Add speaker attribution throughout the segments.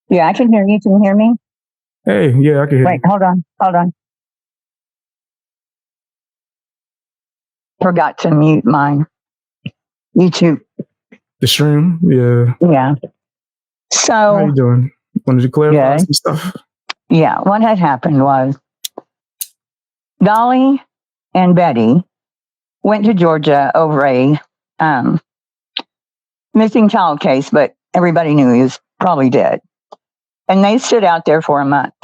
Speaker 1: Yeah, I can hear you. Can you hear me?
Speaker 2: Hey, yeah, I can hear
Speaker 1: Wait,
Speaker 2: you.
Speaker 1: hold on. Hold on. Forgot to mute my YouTube.
Speaker 2: The stream, yeah.
Speaker 1: Yeah.
Speaker 2: How
Speaker 1: So,
Speaker 2: you doing? Wanted to clarify
Speaker 1: good.
Speaker 2: some stuff.
Speaker 1: Yeah, what had happened was Dolly and Betty went to Georgia over a missing child case, but everybody knew he was probably dead. And they stood out there for a month,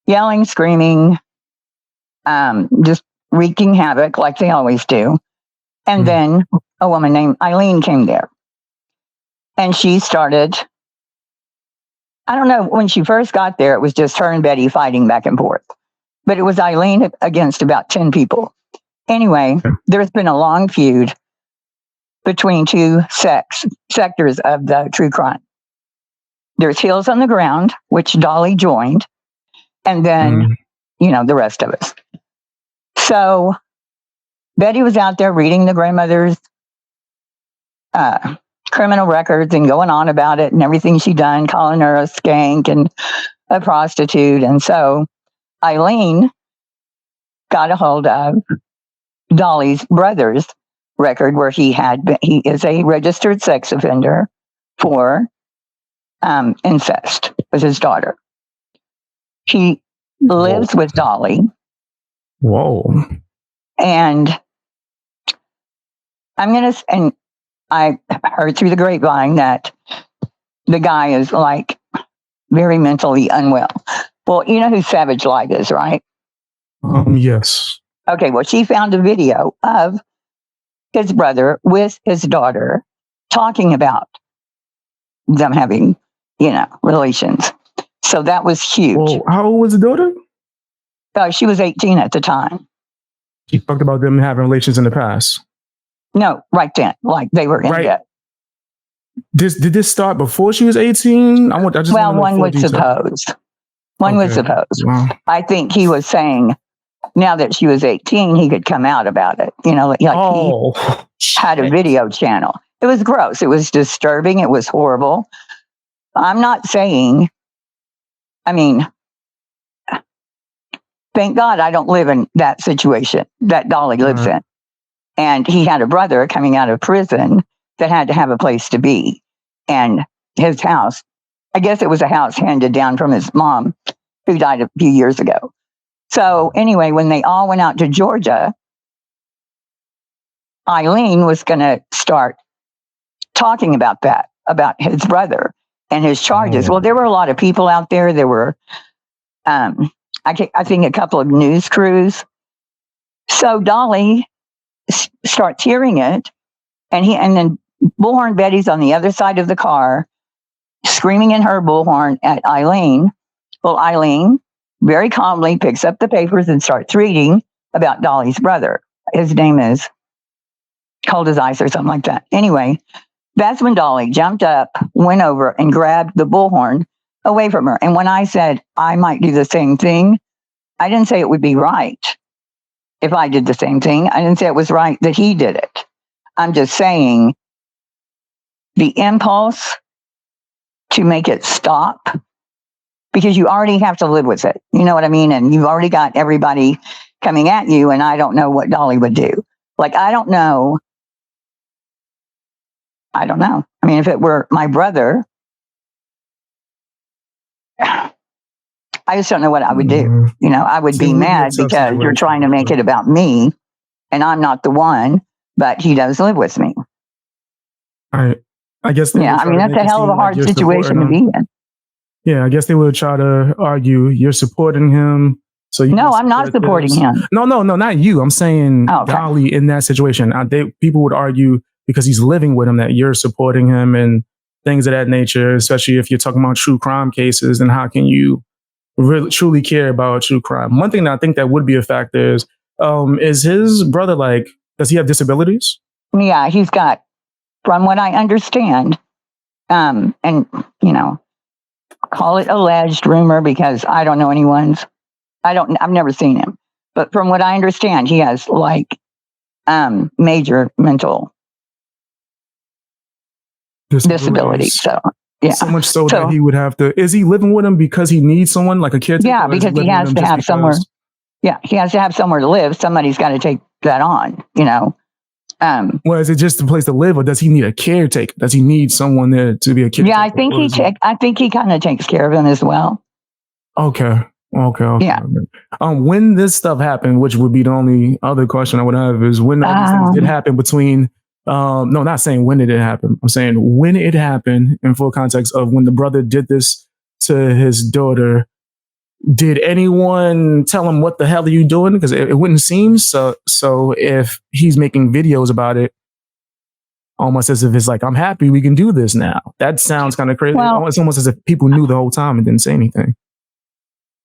Speaker 1: yelling, screaming, just wreaking havoc like they always do. And then a woman named Eileen came there. And she started, I don't know, when she first got there, it was just her and Betty fighting back and forth. But it was Eileen against about 10 people. Anyway, there's been a long feud between two sectors of the true crime. There's Heels on the Ground, which Dolly joined, and then, the rest of us. So Betty was out there reading the grandmother's criminal records and going on about it and everything she done, calling her a skank and a prostitute. And so Eileen got a hold of Dolly's brother's record where he is a registered sex offender for incest with his daughter. He lives with Dolly.
Speaker 2: Whoa.
Speaker 1: And I heard through the grapevine that the guy is like very mentally unwell. Well, you know who Savage Light is, right?
Speaker 2: Yes.
Speaker 1: Okay, well, she found a video of his brother with his daughter talking about them having, relations. So that was huge.
Speaker 2: Well, how old was the daughter?
Speaker 1: She was 18 at the time.
Speaker 2: She talked about them having relations in the past.
Speaker 1: No, right then, like they were in debt.
Speaker 2: Did this start before she was 18?
Speaker 1: One would suppose. One would suppose.
Speaker 2: Wow.
Speaker 1: I think he was saying now that she was 18, he could come out about it. He had a video channel. It was gross. It was disturbing. It was horrible. I'm not saying, thank God I don't live in that situation that Dolly lives in. And he had a brother coming out of prison that had to have a place to be. And his house, I guess it was a house handed down from his mom, who died a few years ago. So anyway, when they all went out to Georgia, Eileen was going to start talking about that, about his brother and his charges. Well, there were a lot of people out there. There were, I think, a couple of news crews. So Dolly starts hearing it, and then Bullhorn Betty's on the other side of the car, screaming in her bullhorn at Eileen. Well, Eileen very calmly picks up the papers and starts reading about Dolly's brother. His name is Cold as Ice or something like that. Anyway, that's when Dolly jumped up, went over, and grabbed the bullhorn away from her. And when I said I might do the same thing, I didn't say it would be right if I did the same thing. I didn't say it was right that he did it. I'm just saying the impulse to make it stop, because you already have to live with it. You know what I mean? And you've already got everybody coming at you, and I don't know what Dolly would do. I don't know. If it were my brother, I just don't know what I would do. I would be mad because you're trying to make it about me, and I'm not the one, but he does live with me.
Speaker 2: I guess.
Speaker 1: That's a hell of a hard situation to be in.
Speaker 2: Yeah, I guess they would try to argue you're supporting him.
Speaker 1: No, I'm not supporting him.
Speaker 2: No, not you. I'm saying Dolly in that situation. People would argue because he's living with him that you're supporting him and things of that nature, especially if you're talking about true crime cases. And how can you really truly care about true crime? One thing that I think that would be a factor is his brother, does he have disabilities?
Speaker 1: Yeah, he's got, from what I understand, and call it alleged rumor because I don't know anyone's. I've never seen him, but from what I understand, he has major mental disability. So Yeah.
Speaker 2: So much so that he would have to. Is he living with him because he needs someone like a caretaker?
Speaker 1: Yeah, because he has to have somewhere. Yeah, he has to have somewhere to live. Somebody's got to take that on.
Speaker 2: Well, is it just a place to live, or does he need a caretaker? Does he need someone there to be a caretaker?
Speaker 1: Yeah, I think he kind of takes care of him as well.
Speaker 2: Okay. Yeah. When this stuff happened, which would be the only other question I would have, is when all these things did happen between. No, not saying when did it happen. I'm saying when it happened in full context of when the brother did this to his daughter. Did anyone tell him what the hell are you doing? Because it wouldn't seem so. So if he's making videos about it, almost as if it's like, I'm happy we can do this now. That sounds kind of crazy. Well, it's almost as if people knew the whole time and didn't say anything.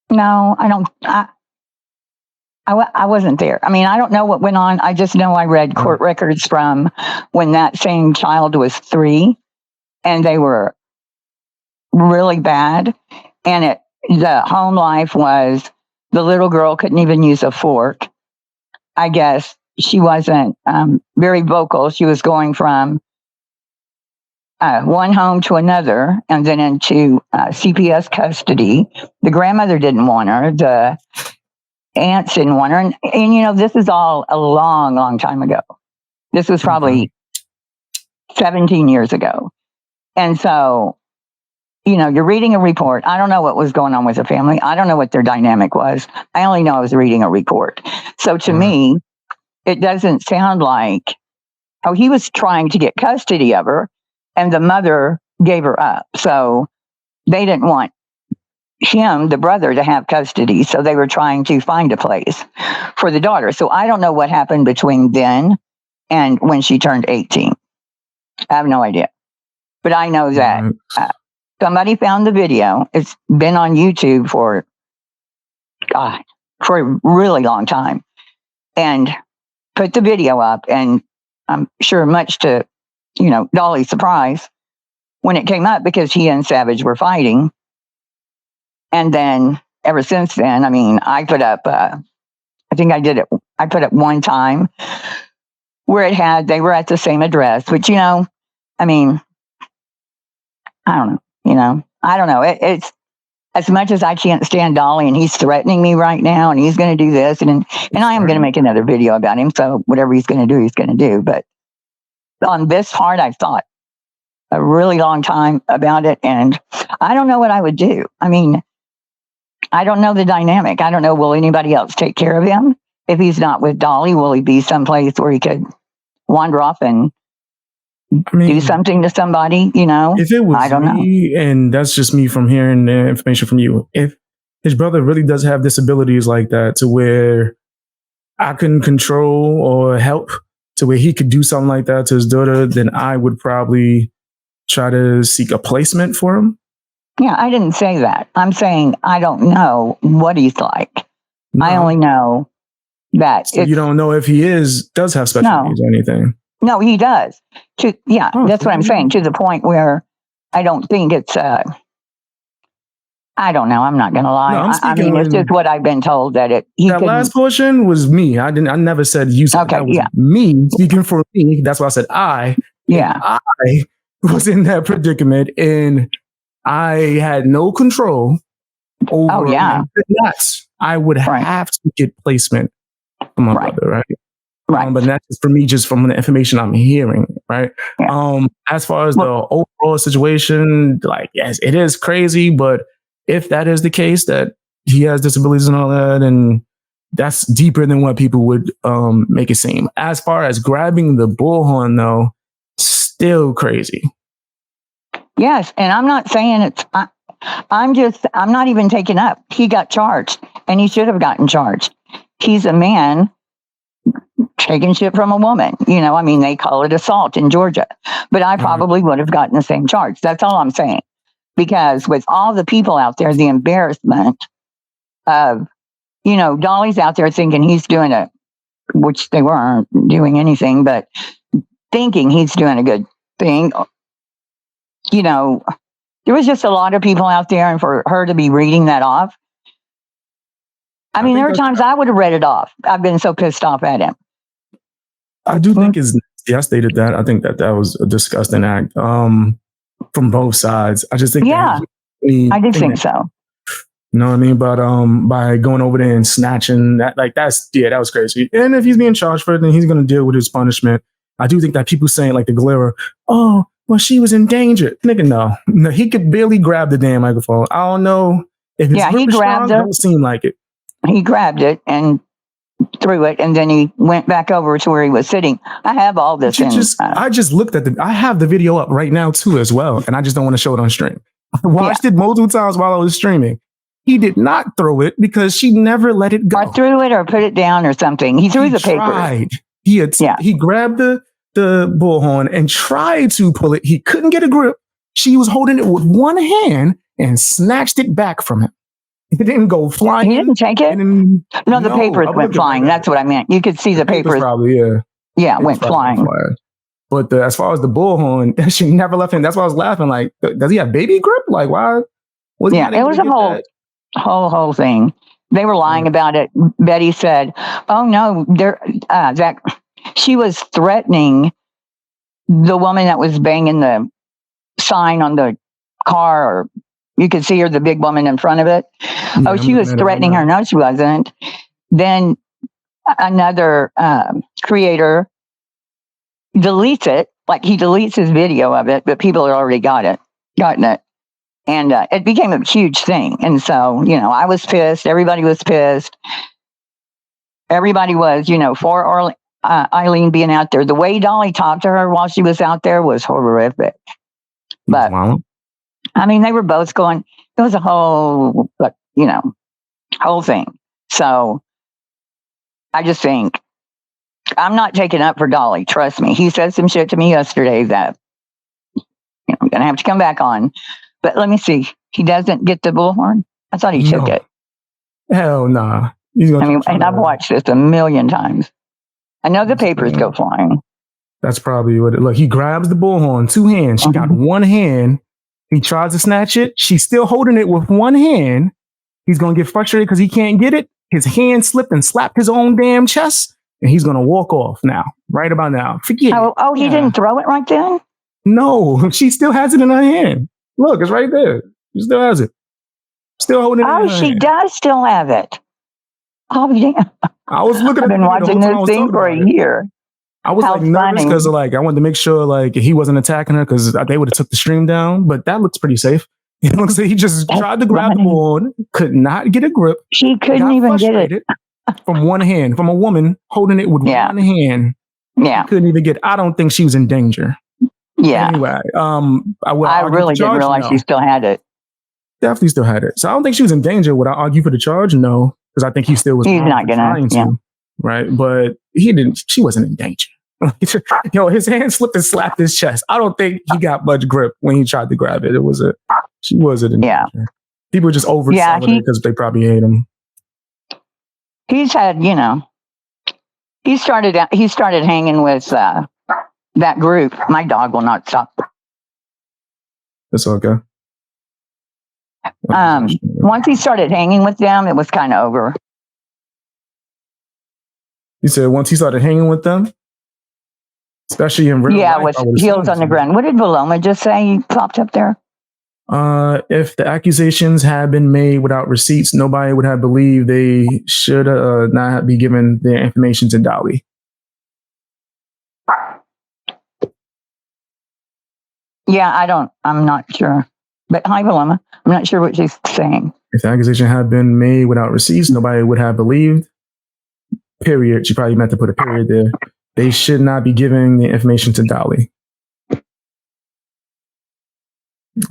Speaker 1: No, I don't. I wasn't there. I mean, I don't know what went on. I just know I read court records from when that same child was 3, and they were really bad. And the home life was the little girl couldn't even use a fork. I guess she wasn't very vocal. She was going from one home to another and then into CPS custody. The grandmother didn't want her. The aunts didn't want her. And this is all a long, long time ago. This was probably 17 years ago. And so, you're reading a report. I don't know what was going on with the family. I don't know what their dynamic was. I only know I was reading a report. So to me, it doesn't sound like, he was trying to get custody of her and the mother gave her up. So they didn't want him, the brother, to have custody. So they were trying to find a place for the daughter. So I don't know what happened between then and when she turned 18. I have no idea. But I know that somebody found the video. It's been on YouTube for a really long time, and put the video up. And I'm sure much to, Dolly's surprise when it came up, because he and Savage were fighting. And then ever since then, I mean, I put up, I put up one time where they were at the same address, which, I mean, I don't know. I don't know. It's as much as I can't stand Dolly, and he's threatening me right now, and he's going to do this, and I am going to make another video about him. So whatever he's going to do, he's going to do. But on this part, I've thought a really long time about it, and I don't know what I would do. I mean, I don't know the dynamic. I don't know. Will anybody else take care of him if he's not with Dolly? Will he be someplace where he could wander off and do something to somebody,
Speaker 2: If it was I don't know. And that's just me from hearing the information from you. If his brother really does have disabilities like that, to where I couldn't control or help, to where he could do something like that to his daughter, then I would probably try to seek a placement for him. Yeah,
Speaker 1: I didn't say that. I'm saying I don't know what he's like. No. I only know that.
Speaker 2: So you don't know if he does have special needs or anything.
Speaker 1: No, he does. That's what I'm saying. To the point where I don't think it's. I don't know. I'm not going to lie. No, I mean, it's just what I've been told that it.
Speaker 2: That last portion was me. I never said you. Said that was me speaking for me. That's why I said I.
Speaker 1: Yeah.
Speaker 2: I was in that predicament, and I had no control over.
Speaker 1: Oh yeah.
Speaker 2: I would have to get placement from my brother, right?
Speaker 1: Right.
Speaker 2: But that's just for me, just from the information I'm hearing, right? Yeah. As far as the overall situation, yes, it is crazy, but if that is the case, that he has disabilities and all that, and that's deeper than what people would make it seem. As far as grabbing the bullhorn, though, still crazy.
Speaker 1: Yes, and I'm not saying it's. I'm not even taking up. He got charged, and he should have gotten charged. He's a man taking shit from a woman. I mean, they call it assault in Georgia, but I probably would have gotten the same charge. That's all I'm saying. Because with all the people out there, the embarrassment of, Dolly's out there thinking he's doing which they weren't doing anything, but thinking he's doing a good thing. There was just a lot of people out there, and for her to be reading that off. I mean, there are times I would have read it off. I've been so pissed off at him.
Speaker 2: I do think it's nasty. I stated that. I think that was a disgusting act. from both sides. I just think
Speaker 1: I did think so.
Speaker 2: You know what I mean? But by going over there and snatching that, like that was crazy. And if he's being charged for it, then he's going to deal with his punishment. I do think that people saying like the glare, oh, well, she was in danger. Nigga, no, he could barely grab the damn microphone. I don't know if his grip is strong. It don't seem like it.
Speaker 1: He grabbed it and threw it, and then he went back over to where he was sitting. I have all this.
Speaker 2: I just looked at I have the video up right now too as well, and I just don't want to show it on stream. I watched it multiple times while I was streaming. He did not throw it because she never let it go.
Speaker 1: I threw it or put it down or something. He threw the paper.
Speaker 2: He grabbed the bullhorn and tried to pull it. He couldn't get a grip. She was holding it with one hand and snatched it back from him. It didn't go flying.
Speaker 1: He didn't take it? No, the papers went flying. That's what I meant. You could see the papers.
Speaker 2: Probably, yeah.
Speaker 1: Yeah, it went flying.
Speaker 2: But as far as the bullhorn, she never left him. That's why I was laughing. Like, does he have baby grip? Like, why?
Speaker 1: It was a whole thing. They were lying about it. Betty said, "Oh no, that she was threatening the woman that was banging the sign on the car, or you could see her, the big woman in front of it. She was threatening her. No, she wasn't." Then another creator deletes it, like he deletes his video of it, but people had already gotten it. And it became a huge thing. And so, I was pissed. Everybody was pissed. Everybody was, for Eileen being out there. The way Dolly talked to her while she was out there was horrific. But, I mean, they were both going, it was a whole thing. So I just think, I'm not taking up for Dolly. Trust me. He said some shit to me yesterday that I'm going to have to come back on. But let me see. He doesn't get the bullhorn? I thought he took it.
Speaker 2: Hell nah.
Speaker 1: And I've watched this a million times. I know the papers go flying.
Speaker 2: That's probably what it look. He grabs the bullhorn, 2 hands. She got one hand. He tries to snatch it. She's still holding it with one hand. He's going to get frustrated because he can't get it. His hand slipped and slapped his own damn chest. And he's going to walk off now. Right about now. Forget it.
Speaker 1: He didn't throw it right then?
Speaker 2: No, she still has it in her hand. Look, it's right there. She still has it. Still holding it in her hand.
Speaker 1: She does still have it. Oh, yeah.
Speaker 2: I was looking
Speaker 1: I've been watching this thing for a year.
Speaker 2: I was nervous because I wanted to make sure he wasn't attacking her because they would have took the stream down. But that looks pretty safe. It looks like he just tried to grab the board, could not get a grip.
Speaker 1: She couldn't even get it.
Speaker 2: From one hand, from a woman holding it with one hand.
Speaker 1: Yeah.
Speaker 2: Couldn't even get. I don't think she was in danger.
Speaker 1: Yeah.
Speaker 2: Anyway,
Speaker 1: I really didn't realize she still had it.
Speaker 2: Definitely still had it. So I don't think she was in danger. Would I argue for the charge? No, because I think he still was.
Speaker 1: He's not gonna. Yeah.
Speaker 2: Right, but he didn't. She wasn't in danger. His hand slipped and slapped his chest. I don't think he got much grip when he tried to grab it. She wasn't in danger. People just overselling it because they probably hate him.
Speaker 1: He's had, he started hanging with that group. My dog will not stop.
Speaker 2: That's okay.
Speaker 1: Once he started hanging with them, it was kind of over.
Speaker 2: You said once he started hanging with them? Especially in real life.
Speaker 1: With heels on the ground. What did Valoma just say? He popped up there.
Speaker 2: If the accusations had been made without receipts, nobody would have believed they should not be given their information to Dolly.
Speaker 1: Yeah, I'm not sure. But hi, Valoma. I'm not sure what she's saying.
Speaker 2: If the accusation had been made without receipts, nobody would have believed. Period. She probably meant to put a period there. They should not be giving the information to Dolly.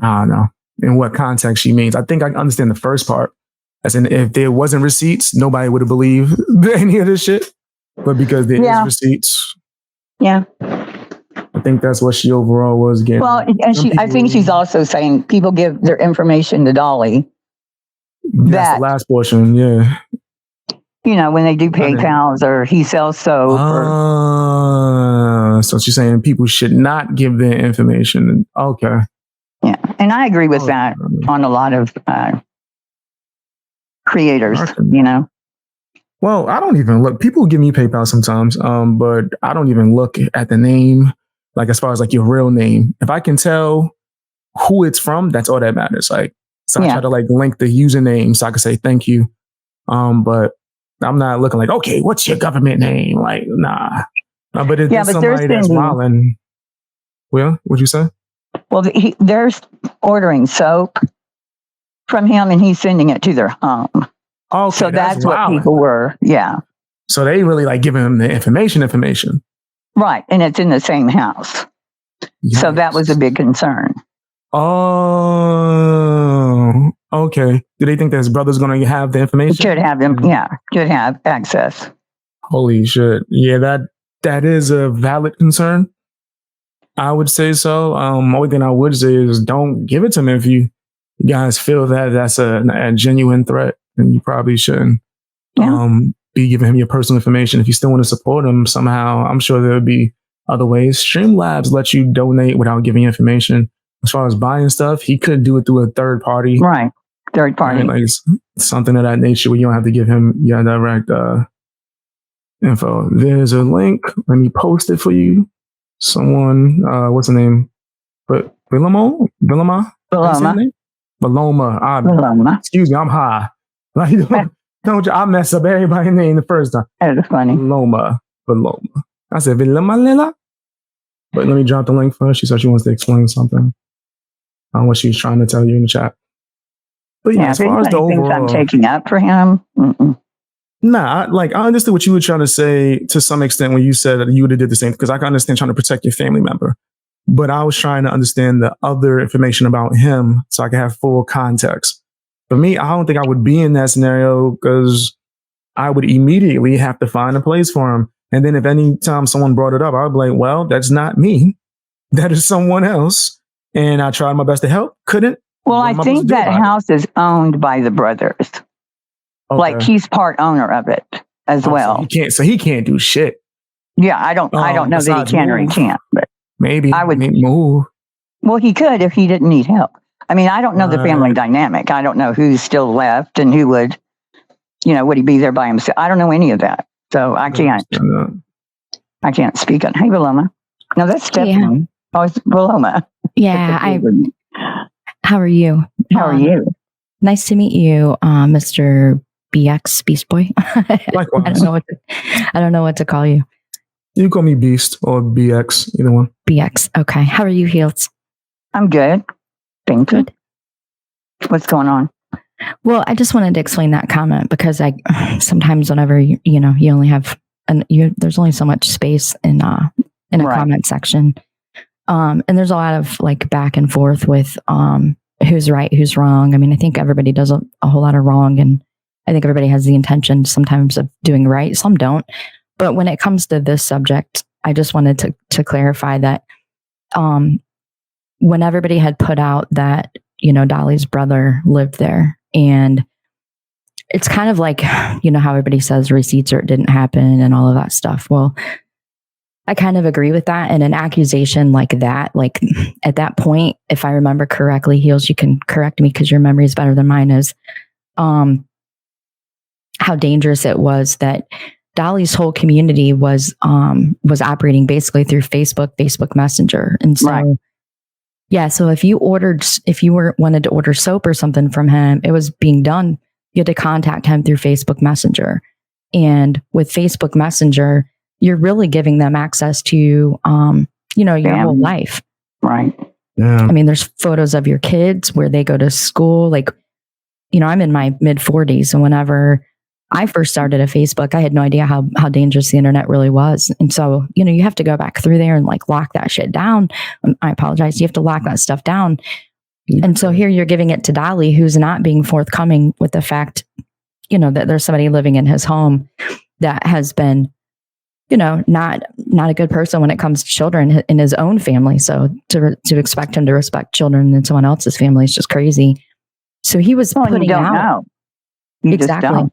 Speaker 2: I don't know in what context she means. I think I understand the first part. As in, if there wasn't receipts, nobody would have believed any of this shit. But because there is receipts.
Speaker 1: Yeah.
Speaker 2: I think that's what she overall was getting.
Speaker 1: Well, and I think she's also saying people give their information to Dolly.
Speaker 2: That's the last portion, yeah.
Speaker 1: When they do PayPals or he sells soap.
Speaker 2: So she's saying people should not give their information. Okay.
Speaker 1: Yeah. And I agree with that on a lot of creators,
Speaker 2: Well, I don't even look. People give me PayPal sometimes, but I don't even look at the name, as far as your real name. If I can tell who it's from, that's all that matters. Like, so I try to like link the username so I can say thank you. But I'm not looking like, okay, what's your government name? Like, nah. But it's somebody that's wilding. Well, what'd you say?
Speaker 1: Well, they're ordering soap from him and he's sending it to their home.
Speaker 2: Okay,
Speaker 1: so that's what people were. Yeah.
Speaker 2: So they really like giving him the information.
Speaker 1: Right. And it's in the same house. Yes. So that was a big concern.
Speaker 2: Oh, okay. Do they think that his brother's going to have the information?
Speaker 1: Should have them. Yeah. Should have access.
Speaker 2: Holy shit. Yeah, that is a valid concern. I would say so. Only thing I would say is don't give it to him if you guys feel that that's a genuine threat, and you probably shouldn't be giving him your personal information. If you still want to support him somehow, I'm sure there would be other ways. Streamlabs let you donate without giving information. As far as buying stuff, he could do it through a third party.
Speaker 1: Right. Third party.
Speaker 2: Like something of that nature where you don't have to give him your direct info. There's a link. Let me post it for you. Someone, what's the name? But Viloma. Excuse me, I'm high. Like, don't I mess up everybody's name the first time?
Speaker 1: That's funny.
Speaker 2: Viloma. I said Viloma. But let me drop the link for her. She said she wants to explain something on what she was trying to tell you in the chat. But yeah, as far as the overall,
Speaker 1: I'm taking up for him.
Speaker 2: Nah, I understood what you were trying to say to some extent when you said that you would have did the same, because I can understand trying to protect your family member. But I was trying to understand the other information about him so I could have full context. For me, I don't think I would be in that scenario because I would immediately have to find a place for him. And then if any time someone brought it up, I would be like, well, that's not me. That is someone else. And I tried my best to help. Couldn't.
Speaker 1: Well, I think that house is owned by the brothers. Okay. Like he's part owner of it as well.
Speaker 2: So he can't do shit.
Speaker 1: Yeah, I don't know that he can or he can't, but
Speaker 2: maybe I would move.
Speaker 1: Well, he could if he didn't need help. I mean, I don't know the family dynamic. I don't know who's still left and who would he be there by himself? I don't know any of that. So I can't speak on. Hey, Viloma. No, that's Stephanie. Yeah. Oh, it's Viloma.
Speaker 3: Yeah. How are you?
Speaker 1: How are you?
Speaker 3: Nice to meet you, Mr. BXBeastBoy.
Speaker 2: Likewise.
Speaker 3: I don't know what to call you.
Speaker 2: You can call me Beast or BX, either one.
Speaker 3: BX. Okay. How are you, Heels?
Speaker 1: I'm good. Thank you. What's going on?
Speaker 3: Well, I just wanted to explain that comment because sometimes whenever you only have there's only so much space in a comment section, and there's a lot of like back and forth with who's right, who's wrong. I mean, I think everybody does a whole lot of wrong, and I think everybody has the intention sometimes of doing right. Some don't. But when it comes to this subject, I just wanted to clarify that when everybody had put out that Dolly's brother lived there. And it's kind of like, how everybody says receipts or it didn't happen and all of that stuff. Well, I kind of agree with that. And an accusation like that, like at that point, if I remember correctly, Heels, you can correct me because your memory is better than mine is, how dangerous it was that Dolly's whole community was operating basically through Facebook Messenger. And so, yeah, so if you wanted to order soap or something from him, it was being done. You had to contact him through Facebook Messenger. And with Facebook Messenger, you're really giving them access to, your whole life.
Speaker 1: Right.
Speaker 2: Yeah.
Speaker 3: I mean, there's photos of your kids where they go to school. Like, I'm in my mid 40s. And whenever I first started a Facebook, I had no idea how dangerous the internet really was. And so, you have to go back through there and like lock that shit down. I apologize. You have to lock that stuff down. Yeah. And so here you're giving it to Dolly, who's not being forthcoming with the fact, that there's somebody living in his home that has been, not a good person when it comes to children in his own family. So to expect him to respect children in someone else's family is just crazy. So he was putting out. Exactly.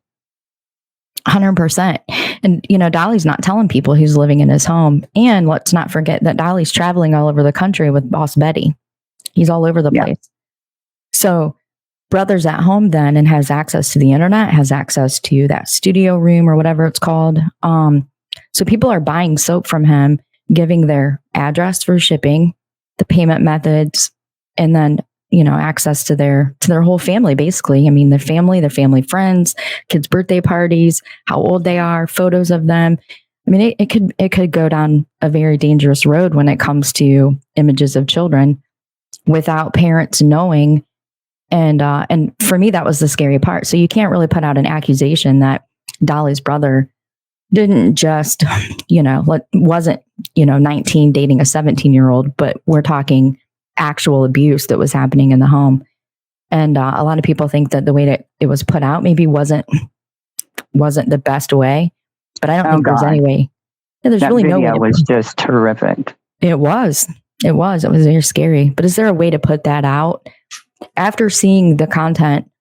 Speaker 3: 100%. And, Dolly's not telling people he's living in his home. And let's not forget that Dolly's traveling all over the country with Boss Betty. He's all over the place. So brother's at home then and has access to the internet, has access to that studio room or whatever it's called. So people are buying soap from him, giving their address for shipping, the payment methods, and then, you know, access to their whole family, basically. I mean, their family friends, kids' birthday parties, how old they are, photos of them. I mean, it could go down a very dangerous road when it comes to images of children without parents knowing. And for me, that was the scary part. So you can't really put out an accusation that Dolly's brother didn't just, you know, wasn't, you know, 19 dating a 17-year-old, but we're talking actual abuse that was happening in the home. And a lot of people think that the way that it was put out maybe wasn't the best way, but I don't think there's any way. Yeah, there's
Speaker 1: that
Speaker 3: really no way.
Speaker 1: It was just horrific.
Speaker 3: It was very scary. But is there a way to put that out? After seeing the content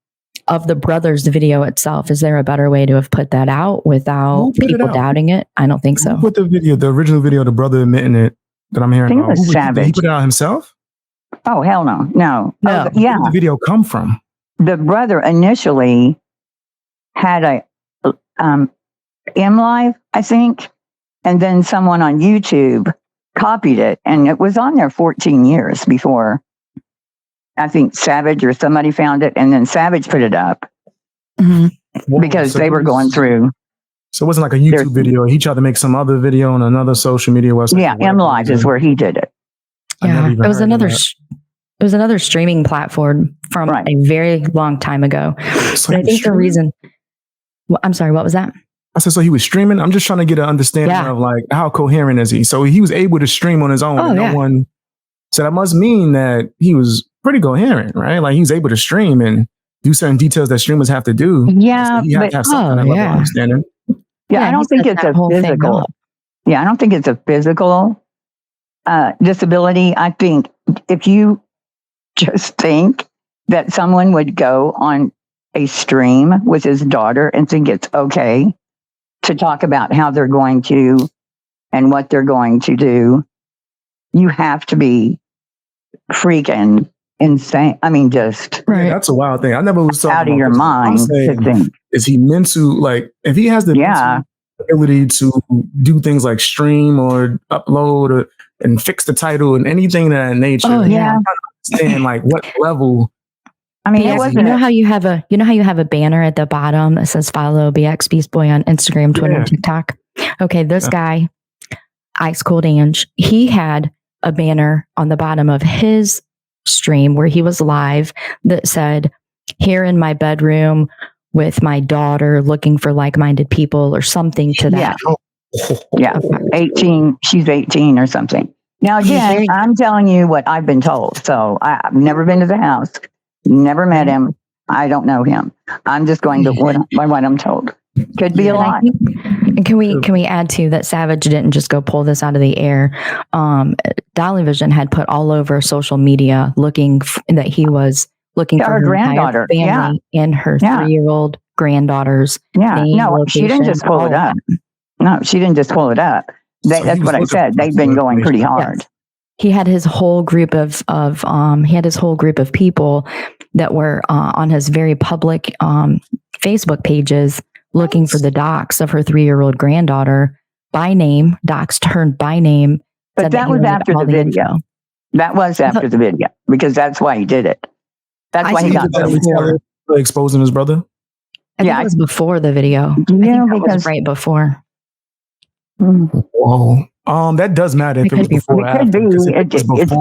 Speaker 3: of the brothers' video itself, is there a better way to have put that out without people doubting it? I don't think so.
Speaker 2: Who put the original video, the brother admitting it that I'm hearing?
Speaker 1: I think it was Savage.
Speaker 2: Did he put it out himself?
Speaker 1: Oh, hell no. No.
Speaker 2: Where did the video come from?
Speaker 1: The brother initially had a MLive, I think, and then someone on YouTube copied it, and it was on there 14 years before I think Savage or somebody found it, and then Savage put it up because they were going through.
Speaker 2: So it wasn't like a YouTube video. He tried to make some other video on another social media website.
Speaker 1: Yeah, MLive is where he did it.
Speaker 3: Yeah, it was another streaming platform from a very long time ago. So but I think the reason. Well, I'm sorry, what was that?
Speaker 2: I said, so he was streaming. I'm just trying to get an understanding of like how coherent is he? So he was able to stream on his own. And no one. So that must mean that he was pretty coherent, right? Like he was able to stream and do certain details that streamers have to do.
Speaker 1: Yeah,
Speaker 2: so but, have some kind of level of understanding.
Speaker 1: Yeah, I don't think it's a physical. Yeah, I don't think it's a physical disability. I think if you just think that someone would go on a stream with his daughter and think it's okay to talk about how they're going to and what they're going to do, you have to be freaking insane. I mean, just
Speaker 2: that's a wild thing. I never was
Speaker 1: out of your mind to think.
Speaker 2: Is he meant to, like, if he has the ability to do things like stream or upload and fix the title and anything of that nature? I'm trying to understand like what level.
Speaker 1: I mean, it wasn't.
Speaker 3: You know how you have a banner at the bottom that says follow BXBeastBoy on Instagram, Twitter, and TikTok. Okay, this guy, Ice Cold Ange, he had a banner on the bottom of his stream where he was live that said, "Here in my bedroom with my daughter looking for like-minded people," or something to that.
Speaker 1: Yeah. 18. She's 18 or something. Now, again, I'm telling you what I've been told. So I've never been to the house, never met him. I don't know him. I'm just going to what I'm told. Could be a lot.
Speaker 3: And can we add to that? Savage didn't just go pull this out of the air. Dolly Vision had put all over social media that he was looking for her granddaughter, family and her 3-year-old granddaughter's name,
Speaker 1: no,
Speaker 3: location,
Speaker 1: she didn't just pull it up. No, she didn't just pull it up. That's what I said. They've been going pretty hard.
Speaker 3: Yes. He had his whole group of people that were on his very public Facebook pages looking for the docs of her 3-year-old granddaughter by name, docs turned by name.
Speaker 1: But that was after the video. That was after the video because that's why he did it. That's why he got
Speaker 2: exposing his brother.
Speaker 3: I think it was before the video.
Speaker 1: Yeah,
Speaker 3: because it was right before.
Speaker 2: Whoa. That does matter if it was before.
Speaker 1: It could be. It's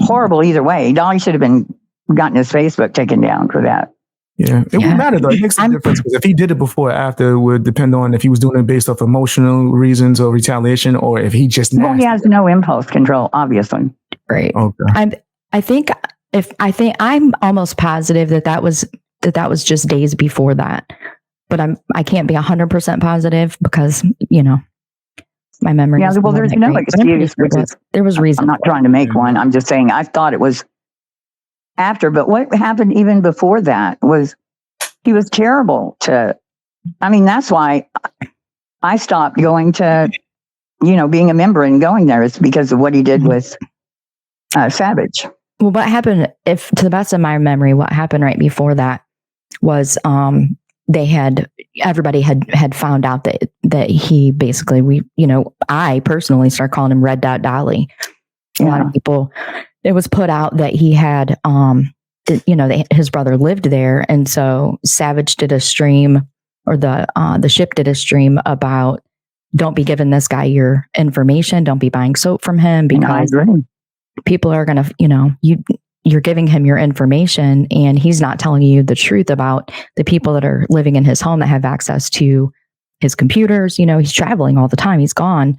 Speaker 1: horrible either way. Dolly should have gotten his Facebook taken down for that.
Speaker 2: Yeah, it wouldn't matter though. It makes a difference because if he did it before or after, it would depend on if he was doing it based off emotional reasons or retaliation, or if he just.
Speaker 1: Well, he has no impulse control, obviously.
Speaker 3: Right. Okay. I'm almost positive that was just days before that, but I can't be 100% positive because my memory. Yeah.
Speaker 1: Well, there's no excuse.
Speaker 3: There was reason.
Speaker 1: I'm not trying to make one. I'm just saying I thought it was after, but what happened even before that was he was terrible that's why I stopped going to, being a member and going there. It's because of what he did with Savage.
Speaker 3: Well, what happened, to the best of my memory, what happened right before that was everybody had found out that he basically, I personally started calling him Red Dot Dolly. A lot of people it was put out that he had, his brother lived there. And so Savage did a stream, or the ship did a stream about, don't be giving this guy your information. Don't be buying soap from him, because people are going to, you're giving him your information and he's not telling you the truth about the people that are living in his home that have access to his computers. He's traveling all the time. He's gone.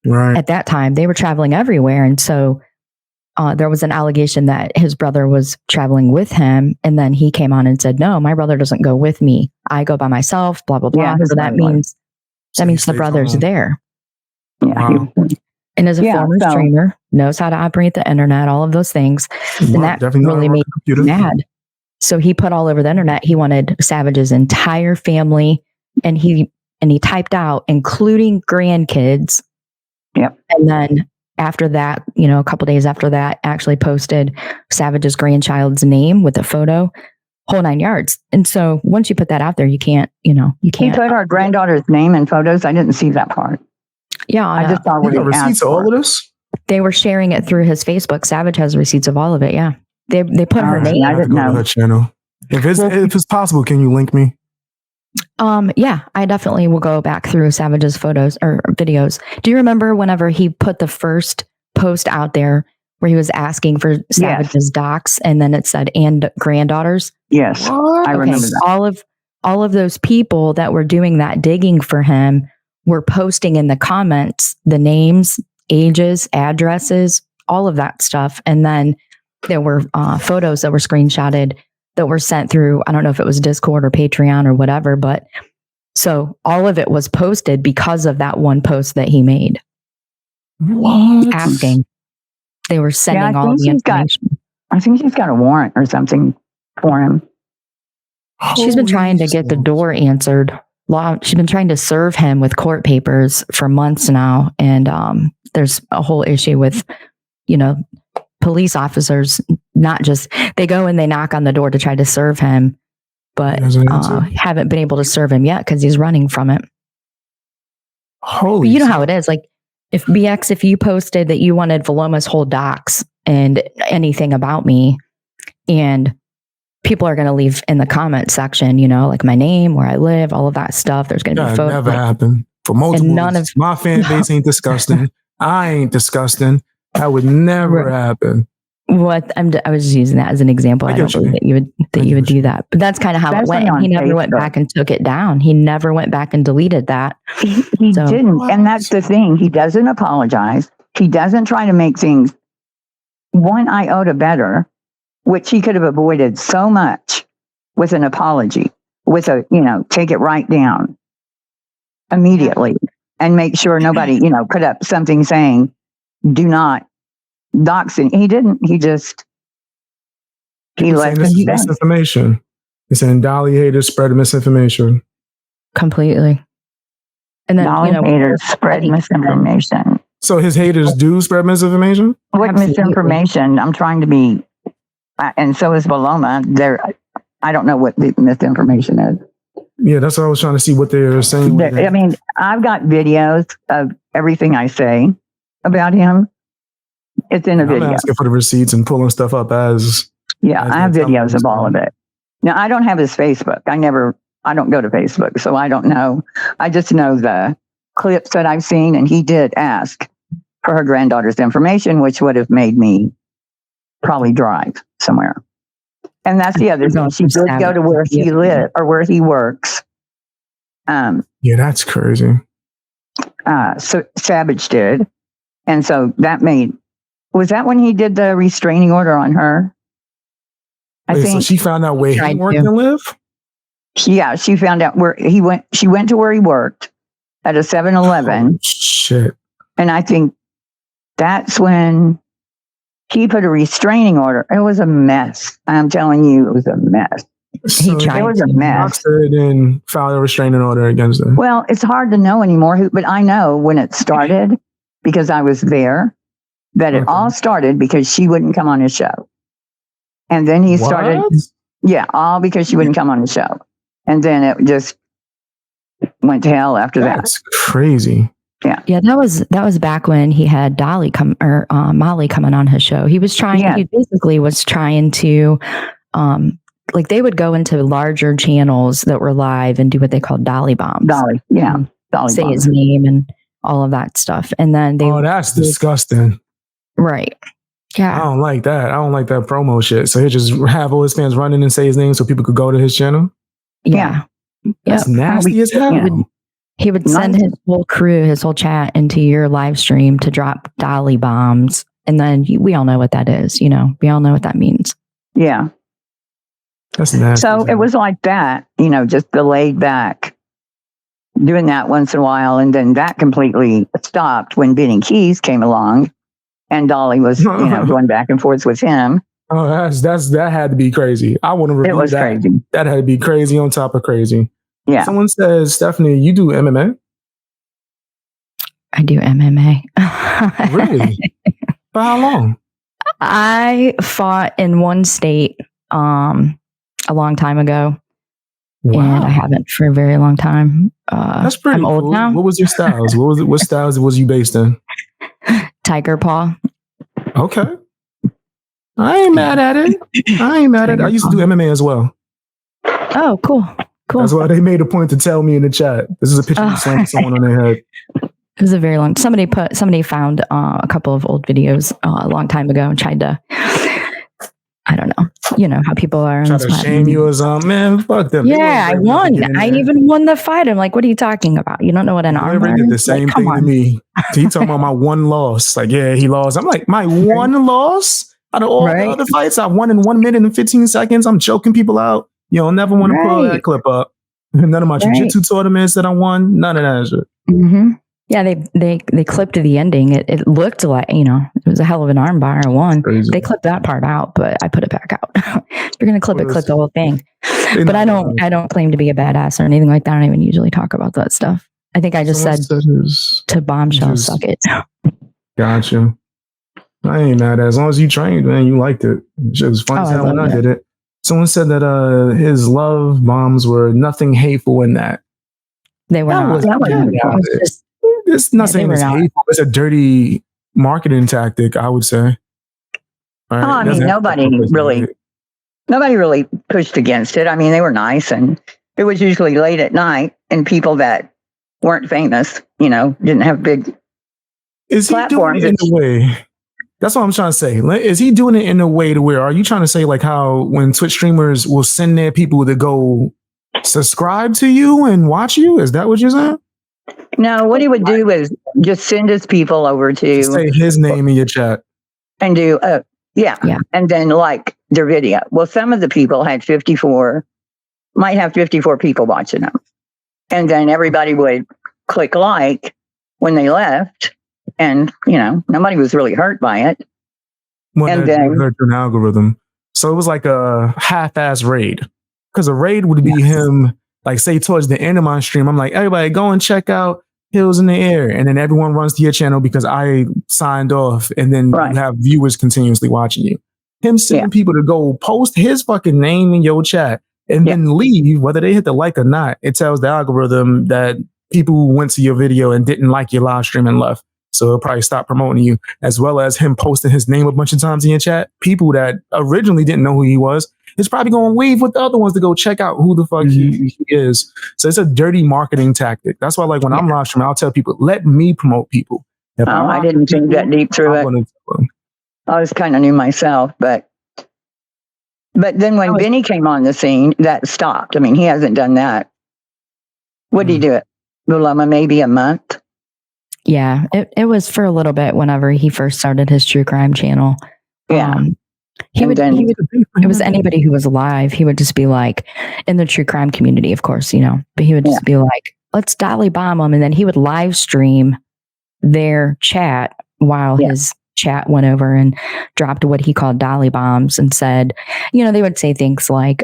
Speaker 2: Right.
Speaker 3: At that time, they were traveling everywhere. And so there was an allegation that his brother was traveling with him. And then he came on and said, no, my brother doesn't go with me. I go by myself, blah, blah, blah.
Speaker 1: Yeah,
Speaker 3: so that means the brother's there.
Speaker 1: Yeah.
Speaker 2: Wow.
Speaker 3: And as a former streamer, knows how to operate the internet, all of those things. And that really made me mad. So he put all over the internet, he wanted Savage's entire family. And he typed out, including grandkids.
Speaker 1: Yep.
Speaker 3: And then after that, a couple days after that, actually posted Savage's grandchild's name with a photo, whole 9 yards. And so once you put that out there, you can't. He put
Speaker 1: our granddaughter's name in photos. I didn't see that part.
Speaker 3: Yeah,
Speaker 1: I just saw what he
Speaker 2: receipts of all of this.
Speaker 3: They were sharing it through his Facebook. Savage has receipts of all of it. Yeah, they put her name.
Speaker 1: I didn't know
Speaker 2: that channel. If it's possible, can you link me?
Speaker 3: Yeah, I definitely will go back through Savage's photos or videos. Do you remember whenever he put the first post out there where he was asking for Savage's docs, and then it said "and granddaughters"?
Speaker 1: Yes, I remember that.
Speaker 3: All of those people that were doing that digging for him were posting in the comments the names, ages, addresses, all of that stuff. And then there were photos that were screenshotted that were sent through, I don't know if it was Discord or Patreon or whatever, but so all of it was posted because of that one post that he made.
Speaker 2: What?
Speaker 3: Asking. They were sending all the information.
Speaker 1: I think she's got a warrant or something for him.
Speaker 3: She's been trying to get the door answered. She's been trying to serve him with court papers for months now. And there's a whole issue with, police officers, not just, they go and they knock on the door to try to serve him, but haven't been able to serve him yet because he's running from it. But you know how it is. Like if you posted that you wanted Veloma's whole docs and anything about me, and people are going to leave in the comment section, like my name, where I live, all of that stuff. There's going to be photos.
Speaker 2: Never happened for multiple. None of my fan base ain't disgusting. I ain't disgusting. That would never happen.
Speaker 3: What I was just using that as an example. I don't believe that you would do that, but that's kind of how it went. He never went back and took it down. He never went back and deleted that.
Speaker 1: He didn't, and that's the thing. He doesn't apologize. He doesn't try to make things one iota better, which he could have avoided so much with an apology, with a, take it right down immediately and make sure nobody, put up something saying, do not dox him. He didn't. He left
Speaker 2: misinformation. He's saying Dolly haters spread misinformation.
Speaker 3: Completely. And then,
Speaker 1: Dolly haters spread misinformation.
Speaker 2: So his haters do spread misinformation?
Speaker 1: What misinformation? I'm trying to be, and so is Veloma. I don't know what the misinformation is.
Speaker 2: Yeah, that's what I was trying to see what they're saying.
Speaker 1: I mean, I've got videos of everything I say about him. It's in a video.
Speaker 2: I'm asking for the receipts and pulling stuff up as.
Speaker 1: Yeah, I have videos of all of it. Now, I don't have his Facebook. I don't go to Facebook, so I don't know. I just know the clips that I've seen, and he did ask for her granddaughter's information, which would have made me probably drive somewhere. And that's the other thing. She did go to where he lives or where he works.
Speaker 2: Yeah, that's crazy.
Speaker 1: So Savage did. And so was that when he did the restraining order on her? I think
Speaker 2: so she found out where he worked and lived?
Speaker 1: Yeah, she found out where he went. She went to where he worked at a 7-Eleven.
Speaker 2: Oh, shit.
Speaker 1: And I think that's when he put a restraining order. It was a mess. I'm telling you, it was a mess.
Speaker 2: So
Speaker 1: it was a mess.
Speaker 2: And filed a restraining order against her.
Speaker 1: Well, it's hard to know anymore, but I know when it started because I was there, that it all started because she wouldn't come on his show. And then he started, all because she wouldn't come on the show. And then it just went to hell after that.
Speaker 2: That's crazy.
Speaker 3: Yeah, that was back when he had Molly coming on his show. He was trying. He basically was trying to, like they would go into larger channels that were live and do what they called Dolly bombs.
Speaker 1: Dolly, Dolly
Speaker 3: say
Speaker 1: bombs.
Speaker 3: his name and all of that stuff, and then they.
Speaker 2: Oh, that's disgusting.
Speaker 3: Right. Yeah.
Speaker 2: I don't like that. I don't like that promo shit. So he just have all his fans running and say his name so people could go to his channel.
Speaker 3: Yeah.
Speaker 2: That's nasty as hell.
Speaker 3: He would send his whole crew, his whole chat into your live stream to drop Dolly bombs. And then we all know what that is. We all know what that means.
Speaker 1: Yeah.
Speaker 2: That's nasty.
Speaker 1: So it was like that, just the laid back, doing that once in a while. And then that completely stopped when Benny Keys came along and Dolly was, going back and forth with him.
Speaker 2: Oh, that had to be crazy. I want to review that. It was crazy. That had to be crazy on top of crazy.
Speaker 1: Yeah.
Speaker 2: Someone says, Stephanie, you do MMA?
Speaker 3: I do MMA.
Speaker 2: Really? For how long?
Speaker 3: I fought in one state a long time ago. Wow. And I haven't for a very long time.
Speaker 2: That's pretty
Speaker 3: I'm old
Speaker 2: cool.
Speaker 3: now.
Speaker 2: What was your styles? What styles was you based in?
Speaker 3: Tiger paw.
Speaker 2: Okay. I ain't mad at it. I used to do MMA as well.
Speaker 3: Oh, cool.
Speaker 2: That's why they made a point to tell me in the chat. This is a picture of slamming someone on their head.
Speaker 3: It was a very long. Somebody found a couple of old videos a long time ago and tried to. I don't know. You know how people are.
Speaker 2: Try to shame you or something. Man, fuck them.
Speaker 3: Yeah, I won. I even won the fight. I'm like, what are you talking about? You don't know what an arm is?
Speaker 2: Did the same thing to me. So he talking about my one loss. Like, yeah, he lost. I'm like, my one loss? Out of all the other fights, I won in 1 minute and 15 seconds. I'm choking people out. You'll never want to pull that clip up. None of my jiu-jitsu tournaments that I won. None of that shit.
Speaker 3: Mm-hmm. Yeah, they clipped the ending. It looked like, it was a hell of an arm bar. I won. They clipped that part out, but I put it back out. If you're gonna clip the whole thing. But I don't claim to be a badass or anything like that. I don't even usually talk about that stuff. I think I just said to Bombshell, suck it.
Speaker 2: Gotcha. I ain't mad at it. As long as you trained, man, you liked it. It was fun as hell when I did it. Someone said that his love bombs were nothing hateful in that.
Speaker 3: They were not.
Speaker 2: It's not saying it's hateful. It's a dirty marketing tactic, I would say.
Speaker 1: Right? I mean, nobody really pushed against it. I mean, they were nice, and it was usually late at night, and people that weren't famous, didn't have big platforms.
Speaker 2: In a way? That's what I'm trying to say. Is he doing it in a way to where, are you trying to say like how when Twitch streamers will send their people to go subscribe to you and watch you? Is that what you're saying?
Speaker 1: No, what he would do is just send his people over to
Speaker 2: say his name in your chat
Speaker 1: and do, and then like their video. Well, some of the people had might have 54 people watching them. And then everybody would click like when they left. And, nobody was really hurt by it.
Speaker 2: Well, and then hurt an algorithm. So it was like a half-ass raid. Because a raid would be him, like, say, towards the end of my stream, I'm like, everybody go and check out Hills in the Air. And then everyone runs to your channel because I signed off. And then you have viewers continuously watching you. Him sending people to go post his fucking name in your chat and then leave, whether they hit the like or not. It tells the algorithm that people who went to your video and didn't like your live stream and left. So it'll probably stop promoting you, as well as him posting his name a bunch of times in your chat. People that originally didn't know who he was, is probably going to leave with the other ones to go check out who the fuck he is. So it's a dirty marketing tactic. That's why, like, when I'm live streaming, I'll tell people, let me promote people.
Speaker 1: I didn't think that deep through it. I was kind of new myself, but then when Benny came on the scene, that stopped. I mean, he hasn't done that. What did he do it? Maybe a month?
Speaker 3: Yeah, it was for a little bit whenever he first started his true crime channel.
Speaker 1: Yeah.
Speaker 3: It was anybody who was alive. He would just be like, in the true crime community, of course, but he would just be like, let's Dolly bomb them. And then he would live stream their chat while his chat went over and dropped what he called Dolly bombs and said, they would say things like,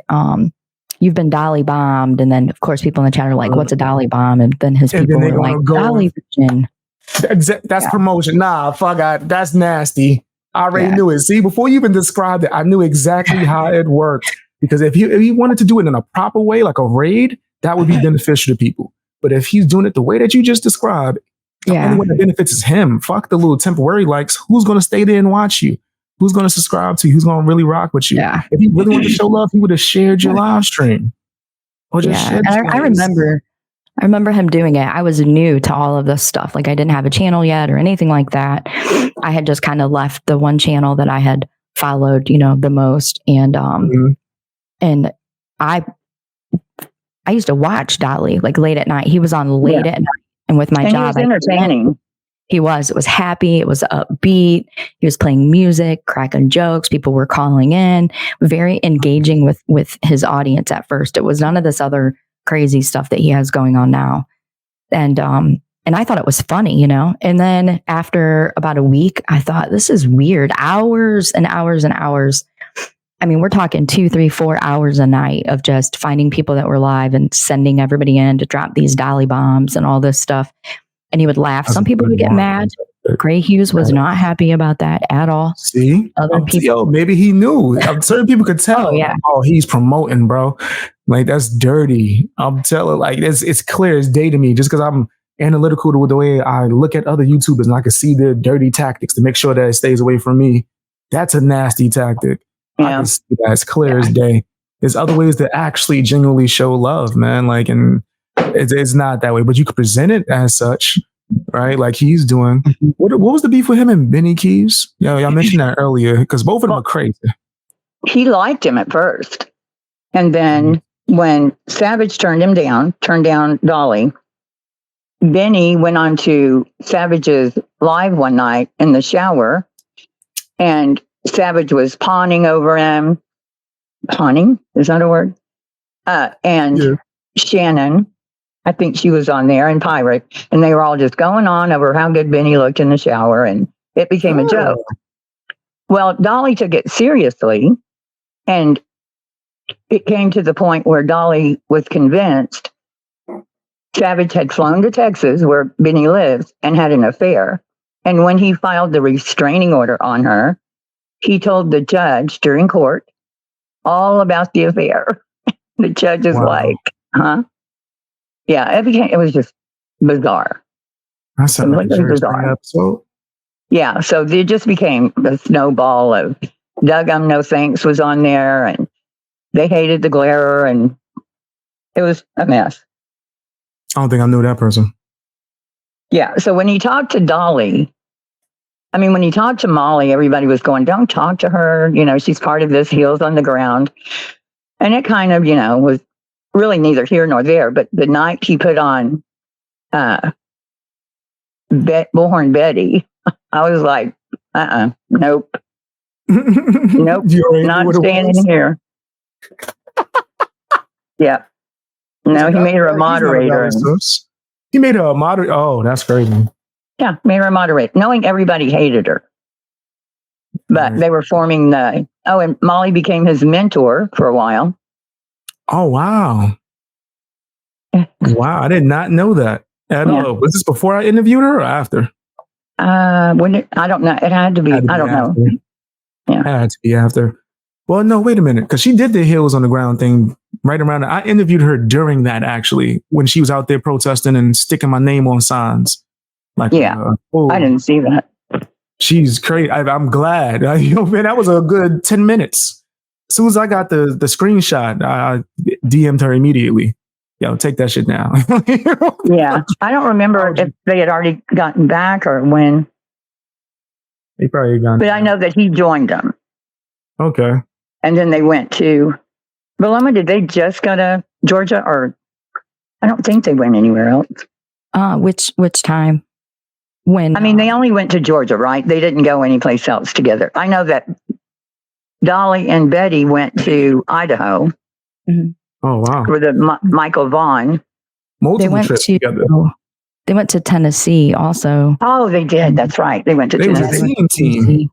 Speaker 3: you've been Dolly bombed. And then, of course, people in the chat are like, what's a Dolly bomb? And then his people were like, Dolly virgin.
Speaker 2: That's promotion. Nah, fuck out. That's nasty. I already knew it. See, before you even described it, I knew exactly how it worked. Because if he wanted to do it in a proper way, like a raid, that would be beneficial to people. But if he's doing it the way that you just described, The only one that benefits is him. Fuck the little temporary likes. Who's going to stay there and watch you? Who's going to subscribe to you? Who's going to really rock with you?
Speaker 3: Yeah.
Speaker 2: If he really wanted to show love, he would have shared your live stream. Or just shared
Speaker 3: I remember him doing it. I was new to all of this stuff. Like I didn't have a channel yet or anything like that. I had just kind of left the one channel that I had followed, the most. And and I used to watch Dolly like late at night. He was on late at night. And with my job,
Speaker 1: he was entertaining.
Speaker 3: It was happy. It was upbeat. He was playing music, cracking jokes. People were calling in, very engaging with his audience at first. It was none of this other crazy stuff that he has going on now. And I thought it was funny, and then after about a week, I thought this is weird. Hours and hours and hours. I mean, we're talking 2, 3, 4 hours a night of just finding people that were live and sending everybody in to drop these Dolly bombs and all this stuff. And he would laugh. Some people would get mad. Gray Hughes was not happy about that at all.
Speaker 2: See?
Speaker 3: Other people,
Speaker 2: maybe he knew. Certain people could tell.
Speaker 3: Oh,
Speaker 2: he's promoting, bro. Like, that's dirty. I'm telling, like, it's clear as day to me. Just because I'm analytical with the way I look at other YouTubers and I can see their dirty tactics to make sure that it stays away from me. That's a nasty tactic. I can see that. It's clear as day. There's other ways to actually genuinely show love, man. Like, and it's not that way, but you could present it as such, right? Like he's doing. What was the beef with him and Benny Keys? Y'all mentioned that earlier because both of them are crazy.
Speaker 1: He liked him at first. And then when Savage turned down Dolly, Benny went on to Savage's live one night in the shower, and Savage was pawning over him. Pawning? Is that a word? And Shannon, I think she was on there, and Pirate, and they were all just going on over how good Benny looked in the shower, and it became a joke. Well, Dolly took it seriously, and it came to the point where Dolly was convinced Savage had flown to Texas, where Benny lives, and had an affair. And when he filed the restraining order on her, he told the judge during court all about the affair. The judge is like, huh? Yeah, it was just bizarre.
Speaker 2: That sounds like a bizarre episode.
Speaker 1: Yeah, so it just became a snowball of Doug No Thanks was on there, and they hated the Glairer, and it was a mess.
Speaker 2: I don't think I knew that person.
Speaker 1: Yeah, so when he talked to Dolly, when he talked to Molly, everybody was going, don't talk to her. She's part of this, heels on the ground. And it kind of, was really neither here nor there. But the night he put on Bullhorn Betty, I was like, nope. Nope, not standing here. Yeah. No, he made her a moderator.
Speaker 2: He made her a moderator. Oh, that's crazy.
Speaker 1: Yeah, made her a moderator, knowing everybody hated her. But they were forming and Molly became his mentor for a while.
Speaker 2: Oh, wow. Wow, I did not know that at all. Was this before I interviewed her or after?
Speaker 1: I don't know. It had to be. I don't know. Yeah,
Speaker 2: it had to be after. Well, no, wait a minute, because she did the Heels on the Ground thing right around. I interviewed her during that, actually, when she was out there protesting and sticking my name on signs. Like,
Speaker 1: I didn't see that.
Speaker 2: She's crazy. I'm glad. Man, that was a good 10 minutes. As soon as I got the screenshot, I DM'd her immediately. Take that shit down.
Speaker 1: Yeah. I don't remember if they had already gotten back or when.
Speaker 2: They probably got
Speaker 1: But I know that he joined them.
Speaker 2: Okay.
Speaker 1: And then they went to Beloma. Did they just go to Georgia, or I don't think they went anywhere else.
Speaker 3: Which time? When?
Speaker 1: They only went to Georgia, right? They didn't go anyplace else together. I know that Dolly and Betty went to Idaho.
Speaker 3: Mm-hmm.
Speaker 2: Oh, wow.
Speaker 1: For the Michael Vaughn.
Speaker 2: Multiple trips together.
Speaker 3: They went to Tennessee also.
Speaker 1: Oh, they did. That's right. They went to Tennessee.
Speaker 2: Team.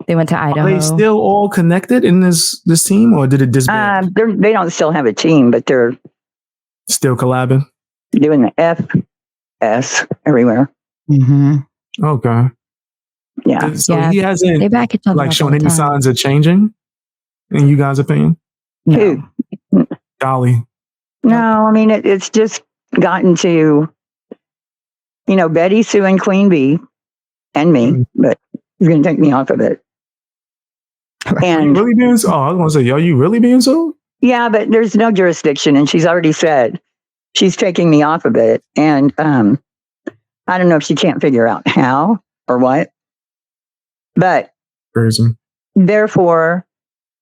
Speaker 3: They went to Idaho.
Speaker 2: Are they still all connected in this team, or did it disband?
Speaker 1: They don't still have a team, but they're
Speaker 2: still collabing?
Speaker 1: Doing the FS everywhere.
Speaker 3: Mm-hmm.
Speaker 2: Okay.
Speaker 1: Yeah.
Speaker 2: So he hasn't
Speaker 3: they back each other
Speaker 2: shown any signs of changing, in you guys' opinion?
Speaker 1: No. Who?
Speaker 2: Dolly.
Speaker 1: No, it's just gotten to Betty, Sue, and Queen Bee, and me, but he's going to take me off of it. And
Speaker 2: really being so? Oh, I was going to say, are you really being so?
Speaker 1: Yeah, but there's no jurisdiction, and she's already said she's taking me off of it. And I don't know if she can't figure out how or what. But
Speaker 2: crazy.
Speaker 1: Therefore,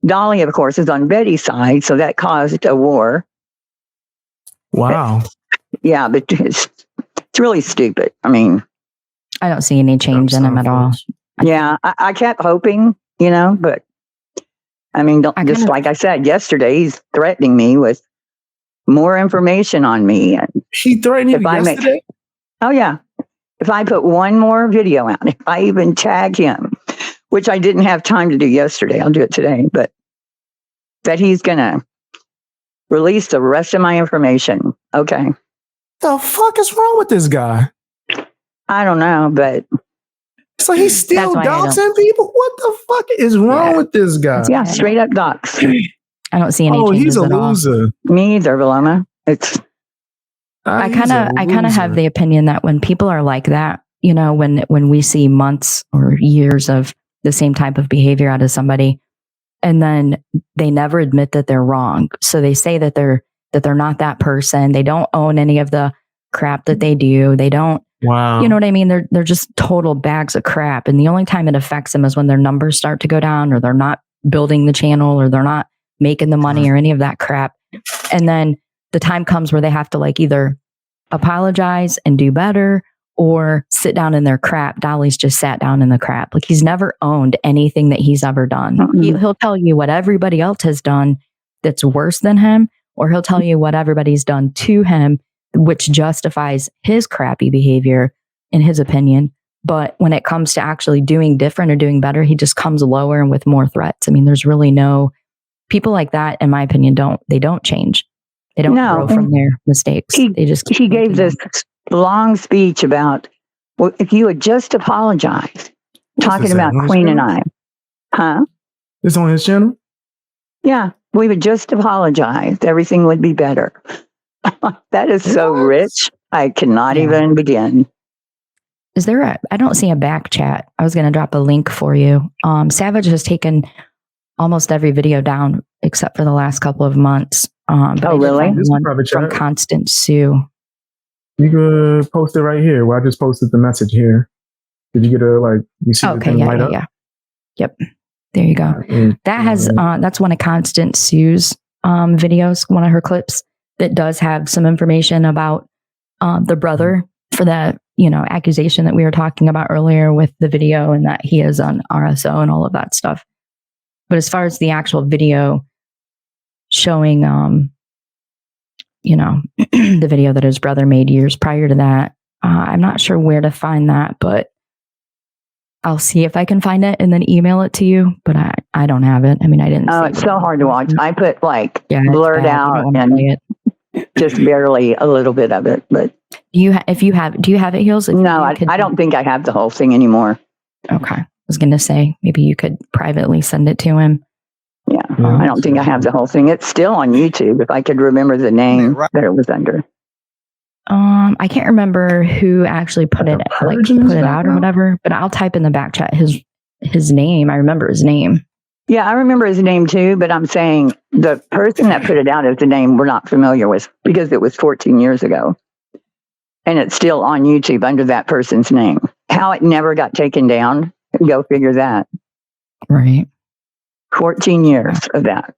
Speaker 1: Dolly, of course, is on Betty's side, so that caused a war.
Speaker 2: Wow.
Speaker 1: Yeah, but it's really stupid. I mean,
Speaker 3: I don't see any change in him at all.
Speaker 1: Yeah, I kept hoping, but I mean, like I said yesterday, he's threatening me with more information on me. And
Speaker 2: he threatened you yesterday?
Speaker 1: Oh, yeah. If I put one more video out, if I even tag him, which I didn't have time to do yesterday, I'll do it today, but that he's going to release the rest of my information. Okay.
Speaker 2: The fuck is wrong with this guy?
Speaker 1: I don't know, but
Speaker 2: so he's still doxing people? What the fuck is wrong with this guy?
Speaker 1: Yeah, straight up dox.
Speaker 3: I don't see any changes
Speaker 2: he's a
Speaker 3: at
Speaker 2: loser.
Speaker 3: All.
Speaker 1: Me either, Viloma.
Speaker 3: I kind of have the opinion that when people are like that, when we see months or years of the same type of behavior out of somebody, and then they never admit that they're wrong. So they say that they're not that person. They don't own any of the crap that they do. They don't.
Speaker 2: Wow.
Speaker 3: You know what I mean? They're just total bags of crap. And the only time it affects them is when their numbers start to go down, or they're not building the channel, or they're not making the money, or any of that crap. And then the time comes where they have to either apologize and do better, or sit down in their crap. Dolly's just sat down in the crap. He's never owned anything that he's ever done.
Speaker 1: Mm-hmm.
Speaker 3: He'll tell you what everybody else has done that's worse than him, or he'll tell you what everybody's done to him, which justifies his crappy behavior in his opinion. But when it comes to actually doing different or doing better, he just comes lower and with more threats. I mean, there's really no people like that, in my opinion, don't change. They don't grow from their mistakes. He
Speaker 1: gave this long speech about, well, if you would just apologize, talking about Queen and I. Huh?
Speaker 2: It's on his channel?
Speaker 1: Yeah. We would just apologize. Everything would be better. That is so rich. I cannot even begin.
Speaker 3: Is there I don't see a back chat. I was going to drop a link for you. Savage has taken almost every video down except for the last couple of months. But
Speaker 1: really?
Speaker 3: One from Constant Sue.
Speaker 2: You could post it right here. Well, I just posted the message here. Did you get you see the thing light up?
Speaker 3: Yeah. Yep. There you go. That has, that's one of Constant Sue's videos, one of her clips that does have some information about the brother for that, accusation that we were talking about earlier with the video, and that he is on RSO and all of that stuff. But as far as the actual video showing, the video that his brother made years prior to that, I'm not sure where to find that, but I'll see if I can find it and then email it to you. But I don't have it. I mean, I didn't.
Speaker 1: Oh, it's so hard to watch. I put blurred out
Speaker 3: and
Speaker 1: just barely a little bit of it. But
Speaker 3: do you have it, Heels?
Speaker 1: No, I don't think I have the whole thing anymore.
Speaker 3: Okay. I was going to say, maybe you could privately send it to him.
Speaker 1: Yeah. I don't think I have the whole thing. It's still on YouTube, if I could remember the name that it was under.
Speaker 3: I can't remember who actually put it out or whatever, but I'll type in the back chat his name. I remember his name.
Speaker 1: Yeah, I remember his name too, but I'm saying the person that put it out as the name we're not familiar with, because it was 14 years ago. And it's still on YouTube under that person's name. How it never got taken down, go figure that.
Speaker 3: Right.
Speaker 1: 14 years of that.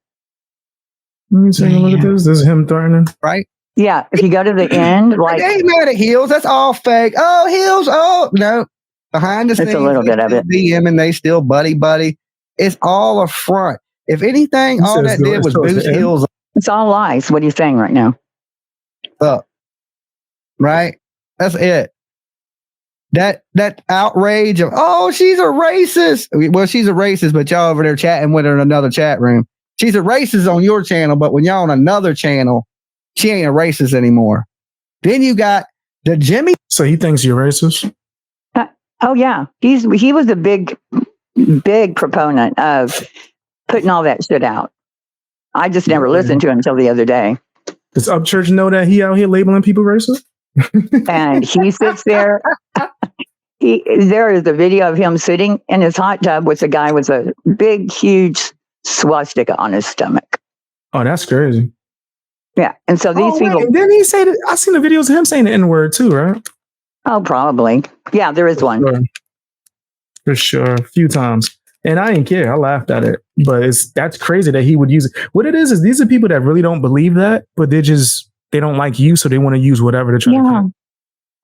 Speaker 2: Let me take a look at this. This is him threatening.
Speaker 4: Right?
Speaker 1: Yeah, if you go to the end,
Speaker 4: they ain't mad at Heels. That's all fake. Oh, Heels. Oh, no. Behind the scenes,
Speaker 1: it's a little bit of it.
Speaker 4: DM and they still buddy. It's all a front. If anything, all that did was boost Heels.
Speaker 1: It's all lies. What are you saying right now?
Speaker 4: Up. Right? That's it. That outrage of, oh, she's a racist. Well, she's a racist, but y'all over there chatting with her in another chat room. She's a racist on your channel, but when y'all on another channel, she ain't a racist anymore. Then you got the Jimmy.
Speaker 2: So he thinks you're racist?
Speaker 1: Oh, yeah. He was a big proponent of putting all that shit out. I just never listened to him until the other day.
Speaker 2: Does Upchurch know that he out here labeling people racist?
Speaker 1: And he sits there. There is a video of him sitting in his hot tub with a guy with a big, huge swastika on his stomach.
Speaker 2: Oh, that's crazy.
Speaker 1: Yeah. And so these people.
Speaker 2: Wait, didn't he say that? I've seen the videos of him saying the N-word too, right?
Speaker 1: Oh, probably. Yeah, there is one.
Speaker 2: Sure. For sure. A few times. And I didn't care. I laughed at it. But that's crazy that he would use it. What it is these are people that really don't believe that, but they don't like you, so they want to use whatever to try to kill.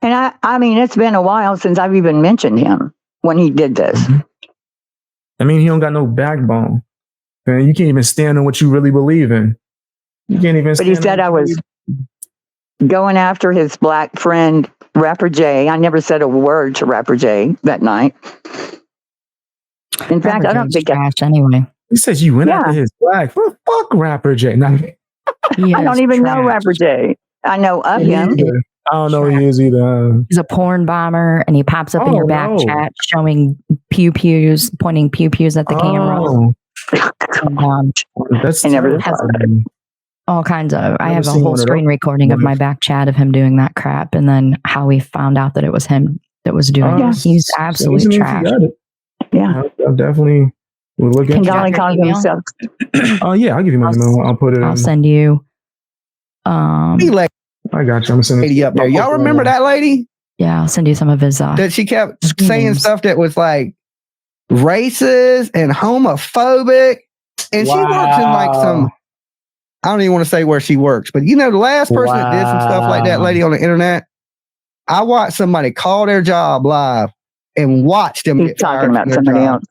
Speaker 1: And I mean, it's been a while since I've even mentioned him when he did this.
Speaker 2: Mm-hmm. I mean, he don't got no backbone. And you can't even stand on what you really believe in. You can't even.
Speaker 1: But he said I was going after his black friend, Rapper J. I never said a word to Rapper J that night. In fact, I don't think
Speaker 3: anyway.
Speaker 2: He says you went after his black. Well, fuck Rapper J. I
Speaker 1: don't even know Rapper J. I know of him.
Speaker 2: I don't know who he is either.
Speaker 3: He's a porn bomber, and he pops up in your back chat showing pew-pews, pointing pew-pews at the camera.
Speaker 2: That's
Speaker 3: all kinds of. I have a whole screen recording of my back chat of him doing that crap, and then how we found out that it was him that was doing it. He's absolute trash.
Speaker 1: Yeah,
Speaker 2: I definitely will look at.
Speaker 1: Can Dolly call himself?
Speaker 2: Oh yeah, I'll give you my email. I'll put it.
Speaker 3: I'll send you.
Speaker 2: I got you. I'm sending
Speaker 4: lady up there. Y'all remember that lady?
Speaker 3: Yeah, I'll send you some of his.
Speaker 4: That she kept saying stuff that was like racist and homophobic, and she works in like some. I don't even want to say where she works, but the last person that did some stuff like that lady on the internet, I watched somebody call their job live and watch them get
Speaker 1: talking
Speaker 4: fired
Speaker 1: about somebody else.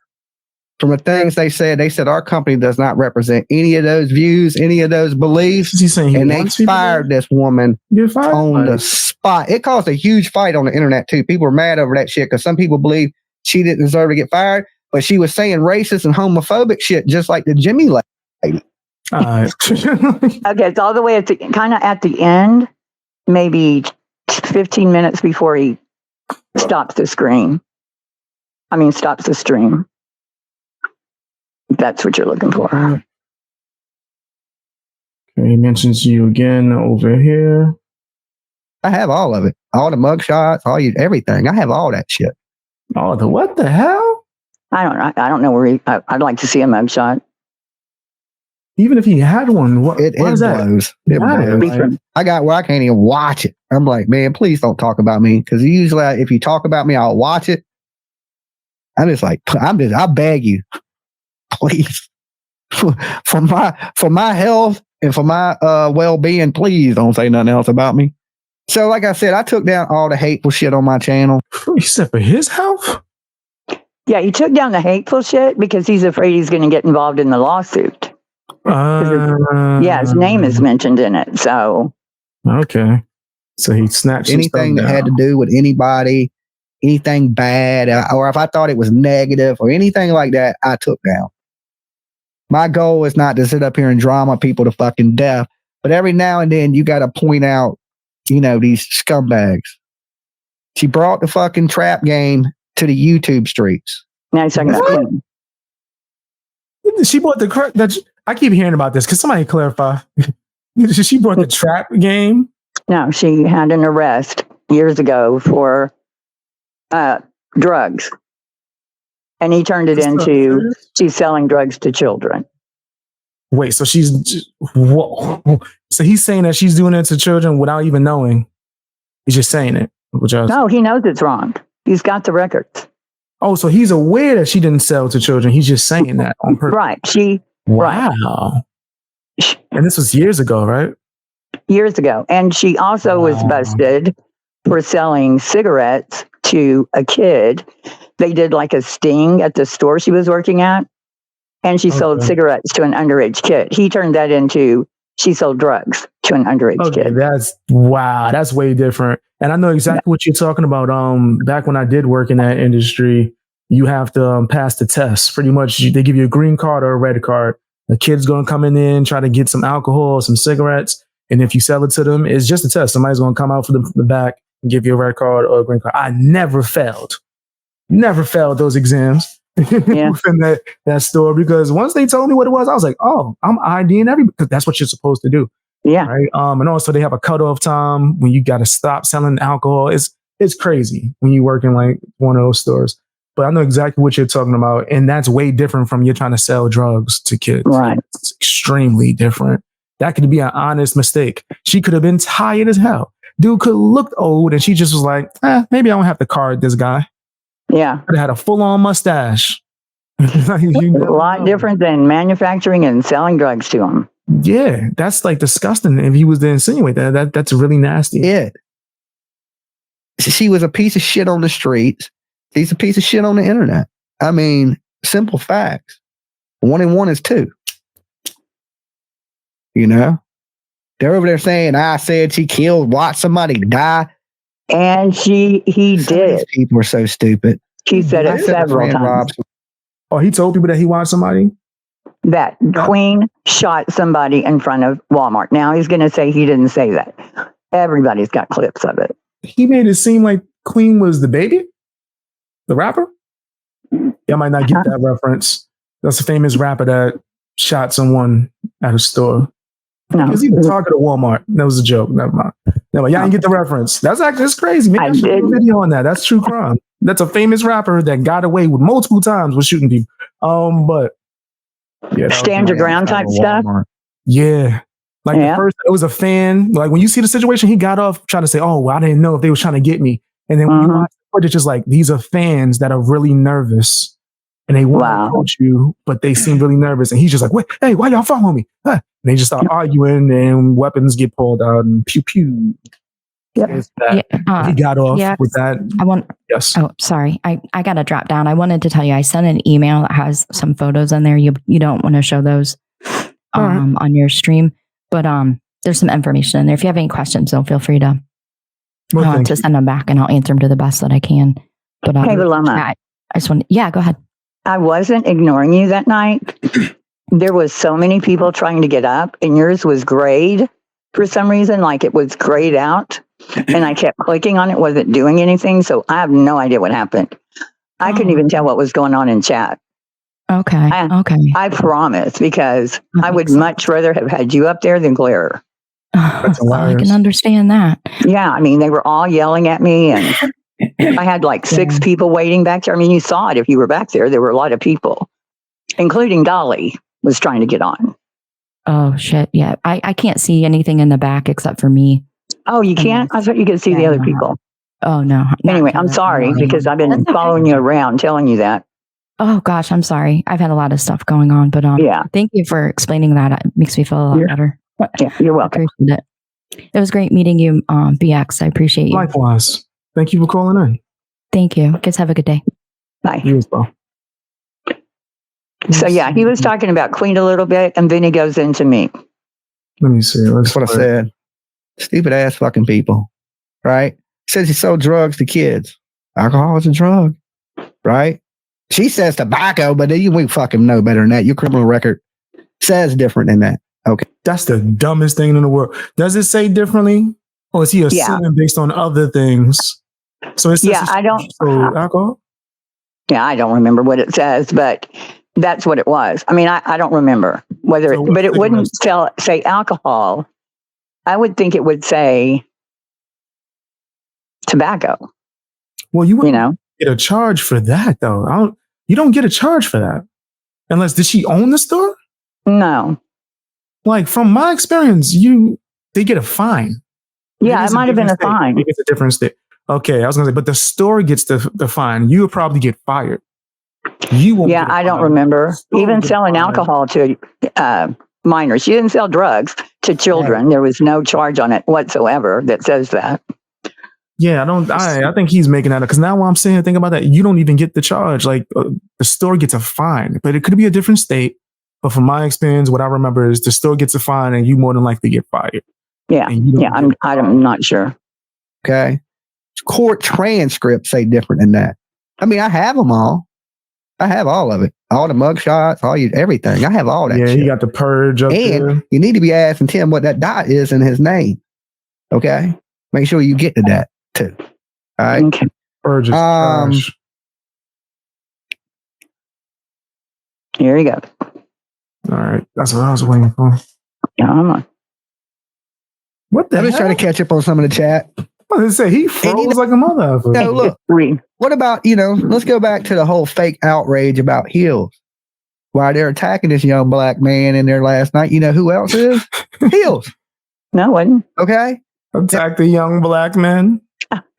Speaker 4: From the things they said our company does not represent any of those views, any of those beliefs. And they fired this woman on the spot. It caused a huge fight on the internet too. People were mad over that shit because some people believe she didn't deserve to get fired, but she was saying racist and homophobic shit just like the Jimmy lady.
Speaker 1: Okay, it's all the way at the end, maybe 15 minutes before he stops the stream. That's what you're looking for.
Speaker 2: Okay, he mentions you again over here.
Speaker 4: I have all of it. All the mugshots, everything. I have all that shit.
Speaker 2: Oh, what the hell?
Speaker 1: I don't know where I'd like to see a mugshot.
Speaker 2: Even if he had one, what
Speaker 4: is that? It blows. I got where I can't even watch it. I'm like, man, please don't talk about me. Because usually if you talk about me, I'll watch it. I beg you, please, for my health and for my well-being, please don't say nothing else about me. So like I said, I took down all the hateful shit on my channel.
Speaker 2: You said for his health?
Speaker 1: Yeah, he took down the hateful shit because he's afraid he's going to get involved in the lawsuit. His name is mentioned in it. So
Speaker 2: okay, so he snatched
Speaker 4: anything that had to do with anybody, anything bad, or if I thought it was negative or anything like that, I took down. My goal is not to sit up here and drama people to fucking death, but every now and then you got to point out, these scumbags. She brought the fucking trap game to the YouTube streets.
Speaker 1: Now he's talking about him.
Speaker 2: She brought I keep hearing about this. Can somebody clarify? She brought the trap game?
Speaker 1: No, she had an arrest years ago for drugs. And he turned it into she's selling drugs to children.
Speaker 2: Wait, so whoa. So he's saying that she's doing it to children without even knowing. He's just saying it.
Speaker 1: No, he knows it's wrong. He's got the records.
Speaker 2: Oh, so he's aware that she didn't sell to children. He's just saying that on purpose.
Speaker 1: Right.
Speaker 2: Wow. And this was years ago, right?
Speaker 1: Years ago. And she also was busted for selling cigarettes to a kid. They did like a sting at the store she was working at. And she sold cigarettes to an underage kid. He turned that into she sold drugs to an underage kid.
Speaker 2: That's way different. And I know exactly what you're talking about. Back when I did work in that industry, you have to pass the test. Pretty much, they give you a green card or a red card. The kid's going to come in, try to get some alcohol, some cigarettes. And if you sell it to them, it's just a test. Somebody's going to come out for the back and give you a red card or a green card. I never failed those exams within that store, because once they told me what it was, I was like, oh, I'm IDing everybody, because that's what you're supposed to do.
Speaker 1: Yeah.
Speaker 2: Right. And also they have a cutoff time when you got to stop selling alcohol. It's crazy when you work in like one of those stores. But I know exactly what you're talking about, and that's way different from you're trying to sell drugs to kids.
Speaker 1: Right.
Speaker 2: It's extremely different. That could be an honest mistake. She could have been tired as hell. Dude could have looked old, and she just was like, maybe I don't have to card this guy.
Speaker 1: Yeah.
Speaker 2: Could have had a full-on mustache.
Speaker 1: A lot different than manufacturing and selling drugs to them.
Speaker 2: Yeah, that's like disgusting. If he was to insinuate that's really nasty.
Speaker 4: Yeah. She was a piece of shit on the streets. He's a piece of shit on the internet. I mean, simple facts. 1 and 1 is 2. You know? They're over there saying, I said she watched somebody die.
Speaker 1: And he did.
Speaker 4: People are so stupid.
Speaker 1: She said it several times.
Speaker 2: Oh, he told people that he watched somebody?
Speaker 1: That Queen shot somebody in front of Walmart. Now he's going to say he didn't say that. Everybody's got clips of it.
Speaker 2: He made it seem like Queen was the baby? The rapper? Y'all might not get that reference. That's a famous rapper that shot someone at a store.
Speaker 1: No.
Speaker 2: Because he was talking to Walmart. That was a joke. Never mind. Y'all didn't get the reference. That's crazy. Maybe I should do a video on that. That's true crime. That's a famous rapper that got away with multiple times with shooting people. But yeah,
Speaker 1: stand your ground type stuff.
Speaker 2: Yeah. Like the first, it was a fan. Like when you see the situation, he got off trying to say, "Oh, well, I didn't know if they was trying to get me." And then when you watch the footage, it's like these are fans that are really nervous and they want to approach you, but they seem really nervous. And he's just like, "Wait, hey, why y'all following me?" And they just start arguing, and weapons get pulled out, and pew pew.
Speaker 1: Yep.
Speaker 2: He got off with that. Yes.
Speaker 3: Oh, sorry. I got to drop down. I wanted to tell you, I sent an email that has some photos in there. You don't want to show those on your stream, but there's some information in there. If you have any questions, though, feel free to send them back, and I'll answer them to the best that I can. But
Speaker 1: hey, Lama,
Speaker 3: I just want. Yeah, go ahead.
Speaker 1: I wasn't ignoring you that night. There was so many people trying to get up, and yours was grayed for some reason, like it was grayed out. And I kept clicking on it, wasn't doing anything. So I have no idea what happened. I couldn't even tell what was going on in chat.
Speaker 3: Okay.
Speaker 1: I promise, because I would much rather have had you up there than Glare.
Speaker 3: I can understand that.
Speaker 1: Yeah. I mean, they were all yelling at me, and I had like 6 people waiting back there. I mean, you saw it if you were back there. There were a lot of people, including Dolly was trying to get on.
Speaker 3: Oh, shit. Yeah. I can't see anything in the back except for me.
Speaker 1: Oh, you can't? I thought you could see the other people.
Speaker 3: Oh, no.
Speaker 1: Anyway, I'm sorry because I've been following you around telling you that.
Speaker 3: Oh, gosh, I'm sorry. I've had a lot of stuff going on, but thank you for explaining that. It makes me feel a lot better.
Speaker 1: Yeah, you're welcome.
Speaker 3: I appreciate it. It was great meeting you, BX. I appreciate you.
Speaker 2: Likewise. Thank you for calling in.
Speaker 3: Thank you. Guys, have a good day.
Speaker 1: Bye.
Speaker 2: You as well.
Speaker 1: So, yeah, he was talking about Queen a little bit, and then he goes into me.
Speaker 2: Let me see.
Speaker 4: That's what I said. Stupid ass fucking people, right? Says he sold drugs to kids. Alcohol is a drug, right? She says tobacco, but we fucking know better than that. Your criminal record says different than that. Okay.
Speaker 2: That's the dumbest thing in the world. Does it say differently? Or is he assuming based on other things? So it says alcohol?
Speaker 1: Yeah, I don't remember what it says, but that's what it was. I mean, I don't remember whether but it wouldn't say alcohol. I would think it would say tobacco.
Speaker 2: Well, you wouldn't get a charge for that, though. You don't get a charge for that. Unless, did she own the store?
Speaker 1: No.
Speaker 2: Like, from my experience, they get a fine.
Speaker 1: Yeah, it might have been a fine.
Speaker 2: Maybe it's a different state. Okay, I was going to say, but the store gets the fine. You would probably get fired. You won't.
Speaker 1: Yeah, I don't remember. Even selling alcohol to minors. She didn't sell drugs to children. Right. There was no charge on it whatsoever that says that.
Speaker 2: Yeah, I think he's making that up, because now while I'm sitting here thinking about that, you don't even get the charge. Like the store gets a fine, but it could be a different state. But from my experience, what I remember is the store gets a fine, and you more than likely get fired.
Speaker 1: Yeah, I'm not sure.
Speaker 4: Okay, court transcripts say different than that. I mean, I have them all. I have all of it. All the mug shots, everything. I have all that.
Speaker 2: Yeah,
Speaker 4: shit.
Speaker 2: You got the purge up there.
Speaker 4: And you need to be asking Tim what that dot is in his name. Okay? Make sure you get to that too. All right?
Speaker 1: Okay.
Speaker 2: Purge is trash.
Speaker 1: Here you go.
Speaker 2: All right. That's what I was waiting for.
Speaker 1: Yeah, I'm on.
Speaker 2: What the
Speaker 4: I'm just
Speaker 2: hell?
Speaker 4: trying to catch up on some of the chat.
Speaker 2: I was gonna say he froze like a motherfucker.
Speaker 4: No, look. What about, let's go back to the whole fake outrage about Hills. Why they're attacking this young black man in there last night. You know who else is? Hills.
Speaker 1: No one.
Speaker 4: Okay.
Speaker 2: Attack the young black man.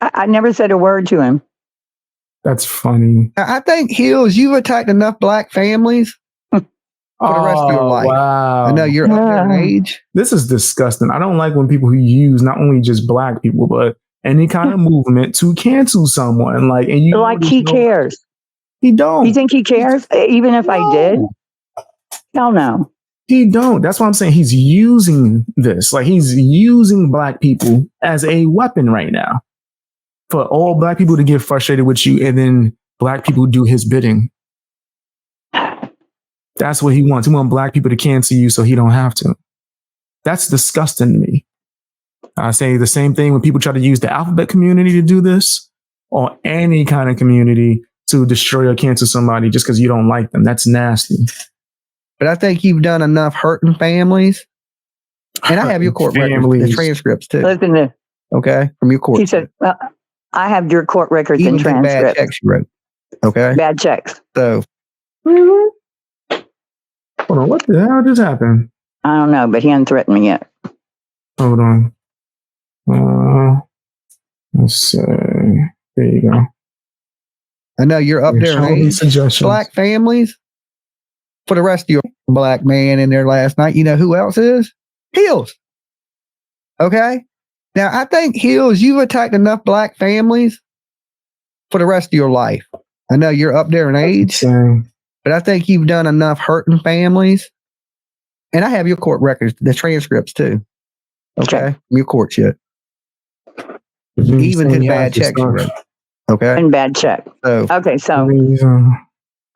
Speaker 1: I never said a word to him.
Speaker 2: That's funny.
Speaker 4: I think Hills, you've attacked enough black families for the rest of your life.
Speaker 2: Wow.
Speaker 4: I know you're up there in age.
Speaker 2: This is disgusting. I don't like when people who use not only just black people, but any kind of movement to cancel someone. Like, and you
Speaker 1: like he cares.
Speaker 2: He don't.
Speaker 1: You think he cares? Even if I did? Hell no.
Speaker 2: He don't. That's why I'm saying he's using this. Like, he's using black people as a weapon right now for all black people to get frustrated with you, and then black people do his bidding. That's what he wants. He wants black people to cancel you so he don't have to. That's disgusting to me. I say the same thing when people try to use the alphabet community to do this, or any kind of community to destroy or cancel somebody just because you don't like them. That's nasty.
Speaker 4: But I think you've done enough hurting families. And I have your court records, the transcripts too.
Speaker 1: Listen to,
Speaker 4: okay, from your court.
Speaker 1: He said, I have your court records
Speaker 4: even
Speaker 1: and transcripts.
Speaker 4: Bad checks you wrote. Okay.
Speaker 1: Bad checks.
Speaker 4: So.
Speaker 2: Hold on, what the hell just happened?
Speaker 1: I don't know, but he hasn't threatened me yet.
Speaker 2: Hold on. Let's see. There you go.
Speaker 4: I know you're up there in age. Black families. For the rest of your black man in there last night, you know who else is? Hills. Okay? Now, I think Hills, you've attacked enough black families for the rest of your life. I know you're up there in age, but I think you've done enough hurting families. And I have your court records, the transcripts too. Okay? From your court shit. Even his bad checks you wrote. Okay?
Speaker 1: And bad check.
Speaker 4: So,
Speaker 1: okay, so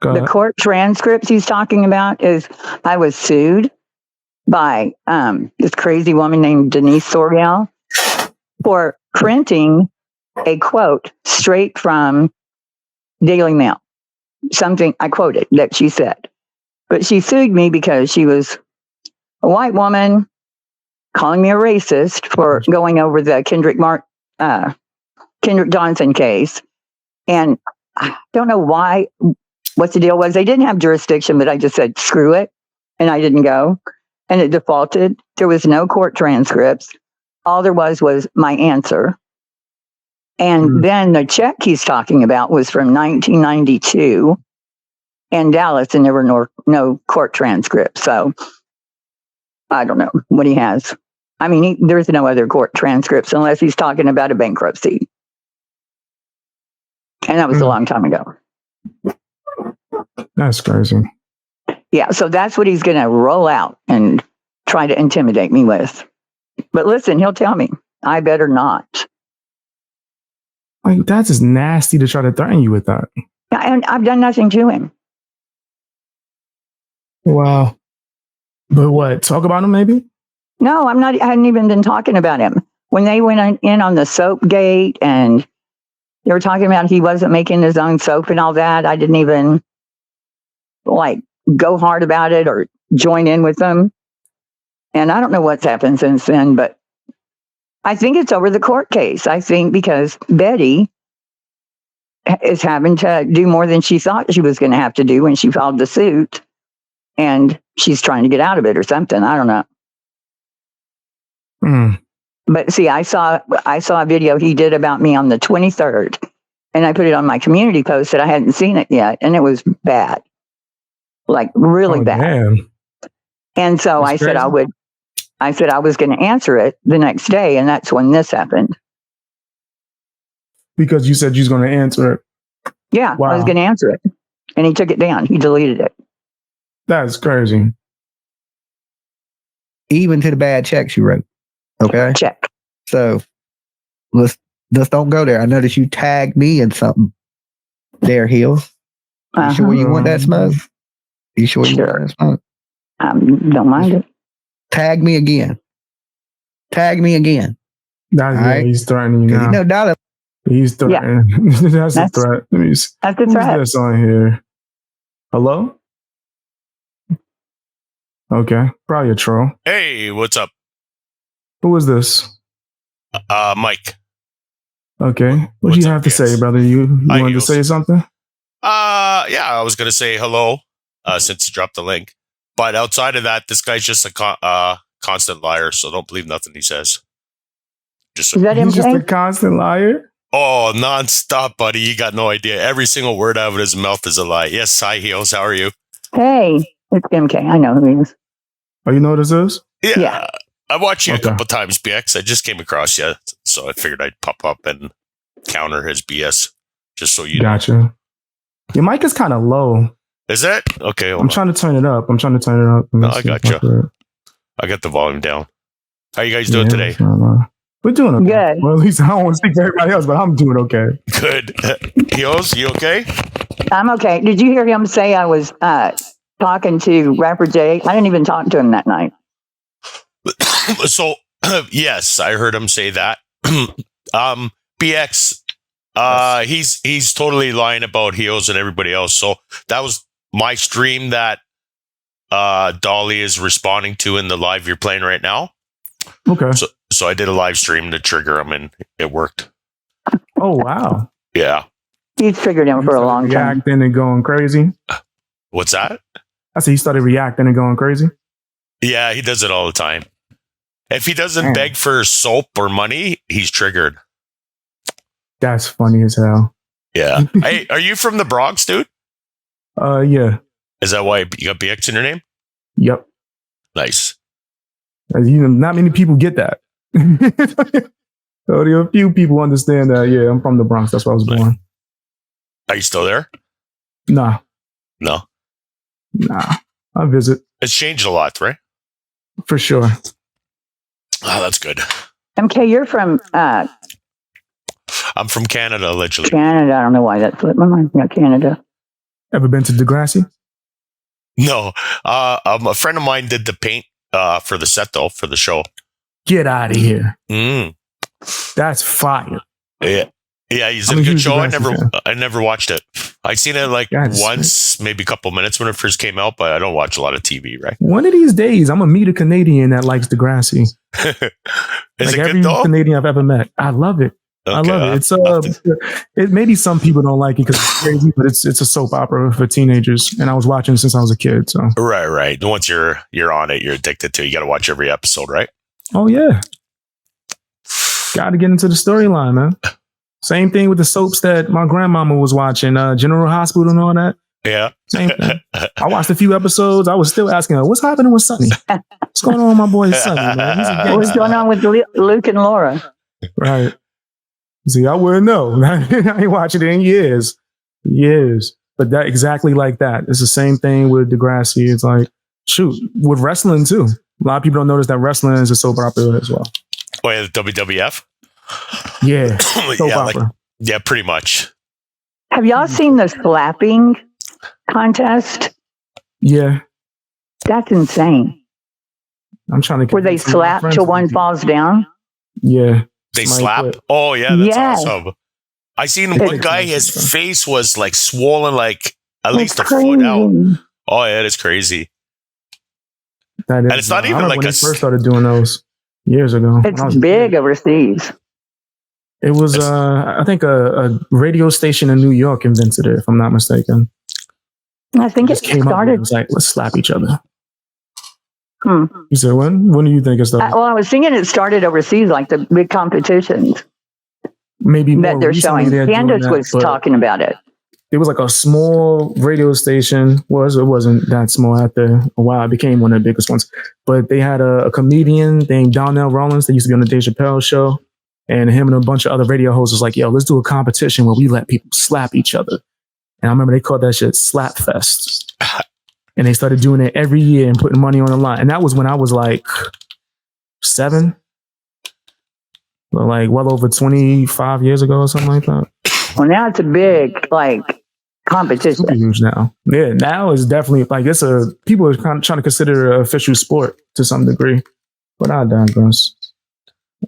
Speaker 1: the court transcripts he's talking about is I was sued by this crazy woman named Denise Soriel for printing a quote straight from Daily Mail. Something I quoted that she said. But she sued me because she was a white woman calling me a racist for going over the Kendrick Johnson case. And I don't know what the deal was. They didn't have jurisdiction, but I just said, screw it. And I didn't go. And it defaulted. There was no court transcripts. All there was my answer. And then the check he's talking about was from 1992 in Dallas, and there were no court transcripts. So I don't know what he has. I mean, there's no other court transcripts unless he's talking about a bankruptcy. And that was a long time ago.
Speaker 2: That's crazy.
Speaker 1: Yeah, so that's what he's going to roll out and try to intimidate me with. But listen, he'll tell me, I better not.
Speaker 2: Like, that's just nasty to try to threaten you with that.
Speaker 1: Yeah, and I've done nothing to him.
Speaker 2: Wow. But what? Talk about him maybe?
Speaker 1: No, I hadn't even been talking about him. When they went in on the soap gate and they were talking about he wasn't making his own soap and all that, I didn't even go hard about it or join in with them. And I don't know what's happened since then, but I think it's over the court case. I think because Betty is having to do more than she thought she was going to have to do when she filed the suit. And she's trying to get out of it or something. I don't know. But see, I saw a video he did about me on the 23rd, and I put it on my community post that I hadn't seen it yet, and it was bad, like really bad. Damn. And so I said I was going to answer it the next day, and that's when this happened.
Speaker 2: Because you said you was going to answer it.
Speaker 1: Yeah, wow. I was going to answer it, and he took it down. He deleted it.
Speaker 2: That's crazy.
Speaker 4: Even to the bad checks you wrote. Okay.
Speaker 1: Check.
Speaker 4: So let's don't go there. I noticed you tagged me in something there, Hills. You sure you want that smoke? You sure you want that smoke?
Speaker 1: Don't mind it.
Speaker 4: Tag me again.
Speaker 2: Right? He's threatening you now.
Speaker 4: You know, Dolly.
Speaker 2: He's threatening. Yeah. That's a threat. That's a threat. Who's this on here? Hello? Okay. Probably a troll.
Speaker 5: Hey, what's up?
Speaker 2: Who is this?
Speaker 5: Mike.
Speaker 2: Okay. What do you have to say, brother? You wanted to say something?
Speaker 5: Yeah, I was gonna say hello, since you dropped the link. But outside of that, this guy's just a constant liar, so don't believe nothing he says.
Speaker 1: Is that
Speaker 2: He's just a constant liar?
Speaker 5: Oh, nonstop, buddy. You got no idea. Every single word out of his mouth is a lie. Yes, hi, Heels. How are you?
Speaker 1: Hey, it's MK. I know who he is.
Speaker 2: Oh, you know what this is?
Speaker 5: Yeah. I watched you a couple times, BX. I just came across you, so I figured I'd pop up and counter his BS, just so you
Speaker 2: know. Your mic is kind of low.
Speaker 5: Is it? Okay.
Speaker 2: I'm trying to turn it up.
Speaker 5: No, I got you. I got the volume down. How you guys doing today?
Speaker 2: We're doing okay.
Speaker 1: Good.
Speaker 2: Well, at least I don't want to speak for everybody else, but I'm doing okay.
Speaker 5: Good. Heels, you okay?
Speaker 1: I'm okay. Did you hear him say I was talking to rapper Jay? I didn't even talk to him that night.
Speaker 5: So, yes, I heard him say that. BX, he's totally lying about Heels and everybody else. So that was my stream that Dolly is responding to in the live you're playing right now.
Speaker 2: Okay.
Speaker 5: So I did a live stream to trigger him, and it worked.
Speaker 2: Oh, wow.
Speaker 5: Yeah.
Speaker 1: He's triggered him for a long time.
Speaker 2: Reacting and going crazy.
Speaker 5: What's that?
Speaker 2: I said he started reacting and going crazy.
Speaker 5: Yeah, he does it all the time. If he doesn't beg for soap or money, he's triggered.
Speaker 2: That's funny as hell.
Speaker 5: Yeah. Hey, are you from the Bronx, dude?
Speaker 2: Yeah.
Speaker 5: Is that why you got BX in your name?
Speaker 2: Yep.
Speaker 5: Nice.
Speaker 2: Not many people get that. Only a few people understand that. Yeah, I'm from the Bronx. That's where I was born.
Speaker 5: Are you still there?
Speaker 2: Nah.
Speaker 5: No.
Speaker 2: Nah. I visit.
Speaker 5: It's changed a lot, right?
Speaker 2: For sure.
Speaker 5: Oh, that's good.
Speaker 1: MK, you're from
Speaker 5: I'm from Canada, allegedly.
Speaker 1: Canada. I don't know why that slipped my mind. Yeah, Canada.
Speaker 2: Ever been to Degrassi?
Speaker 5: No. A friend of mine did the paint for the set, though, for the show.
Speaker 2: Get out of here.
Speaker 5: Mm.
Speaker 2: That's fire.
Speaker 5: Yeah. Yeah, he's in a good show. I never watched it. I seen it like once, maybe a couple minutes when it first came out, but I don't watch a lot of TV, right?
Speaker 2: One of these days, I'm going to meet a Canadian that likes Degrassi.
Speaker 5: Is
Speaker 2: like
Speaker 5: it
Speaker 2: every
Speaker 5: good, though?
Speaker 2: Canadian I've ever met. I love it.
Speaker 5: Okay,
Speaker 2: I love it. It's maybe some people don't like it because it's crazy, but it's a soap opera for teenagers, and I was watching since I was a kid. So
Speaker 5: right. Once you're on it, you're addicted to it. You got to watch every episode, right?
Speaker 2: Oh yeah, got to get into the storyline, man. Same thing with the soaps that my grandmama was watching, General Hospital and all that.
Speaker 5: Yeah,
Speaker 2: same thing. I watched a few episodes. I was still asking her, "What's happening with Sonny? What's going on with my boy Sonny? Man?
Speaker 1: What's going on with Luke and Laura?"
Speaker 2: Right. See, I wouldn't know. I ain't watching it in years. But that exactly like that. It's the same thing with Degrassi. It's like, shoot, with wrestling too. A lot of people don't notice that wrestling is a soap opera as well.
Speaker 5: Oh yeah, the WWF.
Speaker 2: Yeah, soap opera.
Speaker 5: Yeah, pretty much.
Speaker 1: Have y'all seen the slapping contest?
Speaker 2: Yeah,
Speaker 1: that's insane.
Speaker 2: I'm trying to.
Speaker 1: Where they slap till one falls down.
Speaker 2: Yeah.
Speaker 5: They slap. Oh yeah, that's awesome. I seen one guy. His
Speaker 2: crazy.
Speaker 5: Face was like swollen, like at least a foot out. Oh yeah, it's crazy.
Speaker 2: That is,
Speaker 5: and it's not even like
Speaker 2: when I first started doing those years ago.
Speaker 1: It's big overseas.
Speaker 2: It was, I think, a radio station in New York invented it, if I'm not mistaken.
Speaker 1: I think it started.
Speaker 2: It was like, let's slap each other.
Speaker 1: Hmm.
Speaker 2: You said when? When do you think it started?
Speaker 1: Well, I was thinking it started overseas, like the big competitions.
Speaker 2: Maybe more
Speaker 1: that they're showing. Candace was talking about it.
Speaker 2: It was like a small radio station. It wasn't that small after a while. It became one of the biggest ones. But they had a comedian named Donnell Rawlins that used to be on the Dave Chappelle show. And him and a bunch of other radio hosts was like, yo, let's do a competition where we let people slap each other. And I remember they called that shit Slap Fest. And they started doing it every year and putting money on the line. And that was when I was like 7. Like well over 25 years ago or something like that.
Speaker 1: Well, now it's a big competition.
Speaker 2: It's huge now. Yeah, now it's definitely like people are kind of trying to consider it an official sport to some degree. But I digress.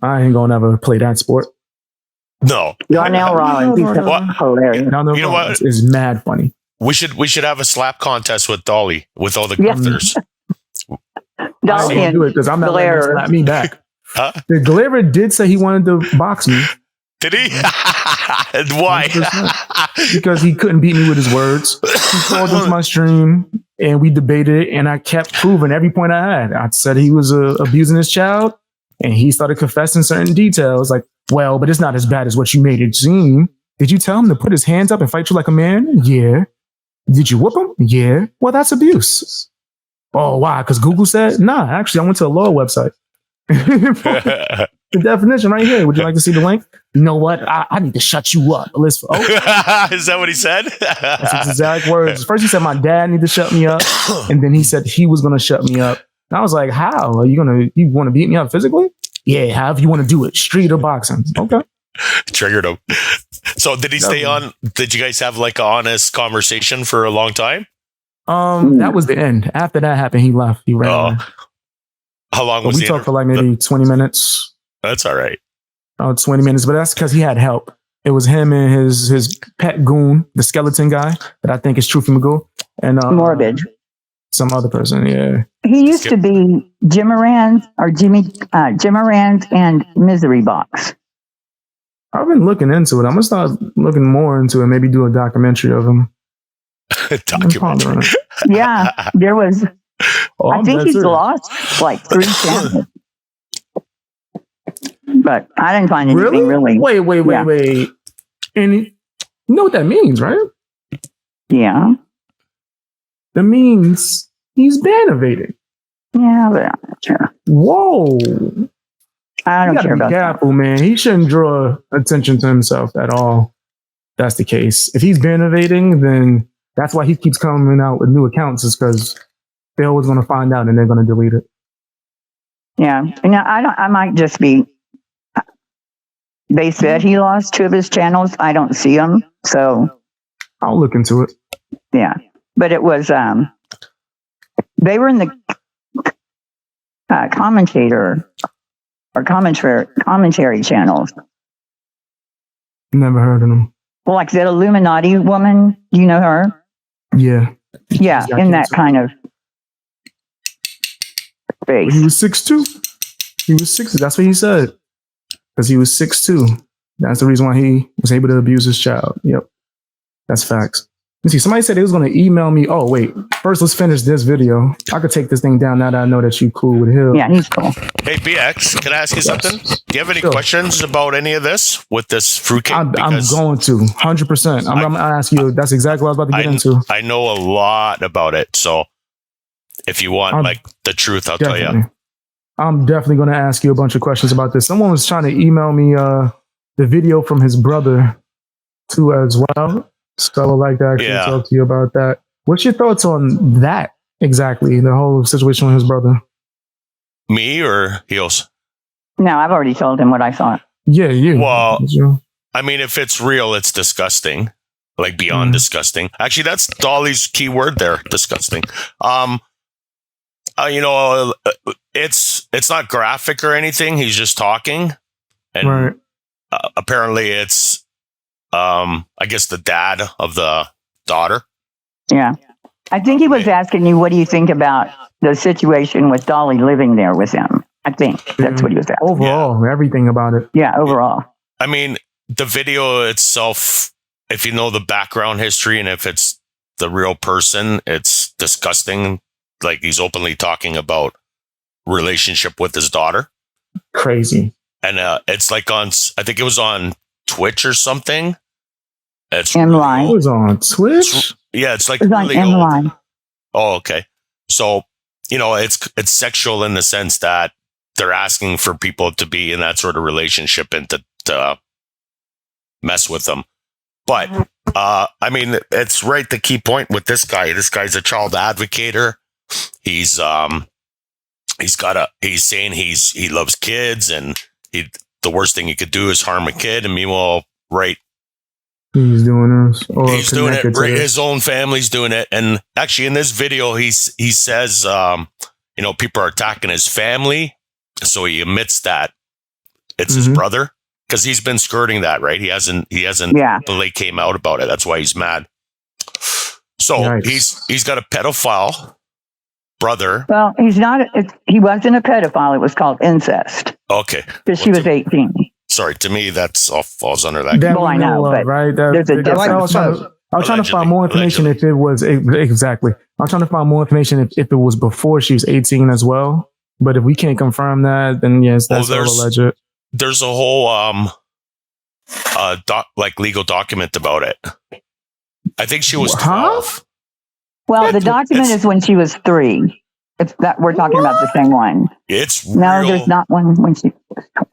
Speaker 2: I ain't gonna ever play that sport.
Speaker 5: No.
Speaker 1: Donnell Rawlins, he's hilarious.
Speaker 2: Donnell Rawlins is mad funny.
Speaker 5: We should have a slap contest with Dolly with all the grifters.
Speaker 1: Dolly and
Speaker 2: do it because I'm not letting her slap me back. The Glaber did say he wanted to box me.
Speaker 5: Did he? Why?
Speaker 2: Because he couldn't beat me with his words. He called into my stream and we debated it, and I kept proving every point I had. I said he was abusing his child, and he started confessing certain details like, well, but it's not as bad as what you made it seem. Did you tell him to put his hands up and fight you like a man? Yeah. Did you whoop him? Yeah. Well, that's abuse. Oh, why? Because Google said? Nah, actually, I went to a law website. The definition right here. Would you like to see the link? You know what? I need to shut you up. Is
Speaker 5: that what he said?
Speaker 2: That's his exact words. First, he said my dad need to shut me up, and then he said he was going to shut me up. And I was like, how? Are you want to beat me up physically? Yeah, however you want to do it, street or boxing. Okay.
Speaker 5: Triggered him. So did he stay on? Did you guys have like an honest conversation for a long time?
Speaker 2: That was the end. After that happened, he left. He ran.
Speaker 5: How long was
Speaker 2: we talked for like maybe 20 minutes.
Speaker 5: That's all right.
Speaker 2: 20 minutes, but that's because he had help. It was him and his pet goon, the skeleton guy that I think is Truthie Magoo, and
Speaker 1: Morbid.
Speaker 2: Some other person. Yeah,
Speaker 1: he used to be Jim Moran and Misery Box.
Speaker 2: I've been looking into it. I'm gonna start looking more into it. Maybe do a documentary of him.
Speaker 5: Documentary.
Speaker 1: Yeah, there was. I think he's lost like 3 channels. But I didn't find anything really.
Speaker 2: Wait. And you know what that means, right?
Speaker 1: Yeah.
Speaker 2: That means he's ban evading.
Speaker 1: Yeah, but I'm not sure.
Speaker 2: Whoa.
Speaker 1: I don't care about
Speaker 2: careful, that. Man. He shouldn't draw attention to himself at all. That's the case. If he's ban evading, then that's why he keeps coming out with new accounts, is because they're always going to find out and they're going to delete it.
Speaker 1: Yeah. I might just be. They said he lost 2 of his channels. I don't see them, so
Speaker 2: I'll look into it.
Speaker 1: Yeah, but it was they were in the commentary channels.
Speaker 2: Never heard of them.
Speaker 1: Well, like that Illuminati woman, do you know her?
Speaker 2: Yeah.
Speaker 1: Yeah, in that kind of space.
Speaker 2: He was 6'2". He was 6'2". That's what he said. Because he was 6'2". That's the reason why he was able to abuse his child. Yep. That's facts. Let's see, somebody said they was going to email me. Oh, wait. First, let's finish this video. I could take this thing down now that I know that you cool with him.
Speaker 1: Yeah, he's cool.
Speaker 5: Hey, BX, can I ask you something? Do you have any questions about any of this with this fruitcake?
Speaker 2: I'm going to. 100%. I'm going to ask you. That's exactly what I was about to get into.
Speaker 5: I know a lot about it. So if you want the truth, I'll tell you.
Speaker 2: I'm definitely going to ask you a bunch of questions about this. Someone was trying to email me the video from his brother too as well. So I would like to actually talk to you about that. What's your thoughts on that exactly, the whole situation with his brother?
Speaker 5: Me or Heels?
Speaker 1: No, I've already told him what I thought.
Speaker 2: Yeah, you.
Speaker 5: Well, I mean, if it's real, it's disgusting. Like beyond disgusting. Actually, that's Dolly's key word there, disgusting. It's not graphic or anything. He's just talking. And apparently it's, I guess the dad of the daughter.
Speaker 1: Yeah. I think he was asking you, what do you think about the situation with Dolly living there with him? I think that's what he was asking.
Speaker 2: Overall, everything about it.
Speaker 1: Yeah, overall.
Speaker 5: I mean, the video itself, if you know the background history and if it's the real person, it's disgusting. Like he's openly talking about relationship with his daughter.
Speaker 2: Crazy.
Speaker 5: And it's like I think it was on Twitch or something. It's
Speaker 1: M-Line.
Speaker 2: It was on Twitch?
Speaker 5: It's like
Speaker 1: it's
Speaker 5: really
Speaker 1: on M-Line.
Speaker 5: Oh, okay. So, it's sexual in the sense that they're asking for people to be in that sort of relationship and to mess with them. But, I mean, it's right the key point with this guy. This guy's a child advocator. He's saying he loves kids and the worst thing he could do is harm a kid. And meanwhile,
Speaker 2: he's doing this.
Speaker 5: He's doing it. His own family's doing it. And actually in this video, he says, people are attacking his family. So he admits that it's his brother because he's been skirting that, right? He hasn't really came out about it. That's why he's mad. So he's got a pedophile brother.
Speaker 1: Well, he wasn't a pedophile. It was called incest.
Speaker 5: Okay.
Speaker 1: Because she was 18.
Speaker 5: Sorry, to me, that's all falls under that.
Speaker 1: Well, I know, but
Speaker 2: right?
Speaker 1: there's a difference.
Speaker 2: I was trying to find more information if it was exactly. I'm trying to find more information if it was before she was 18 as well. But if we can't confirm that, then yes, that's all alleged.
Speaker 5: There's a whole legal document about it. I think she was 12.
Speaker 1: Well, the document is when she was 3. It's that we're talking about the same one.
Speaker 5: It's
Speaker 1: no, there's not one when she was 12.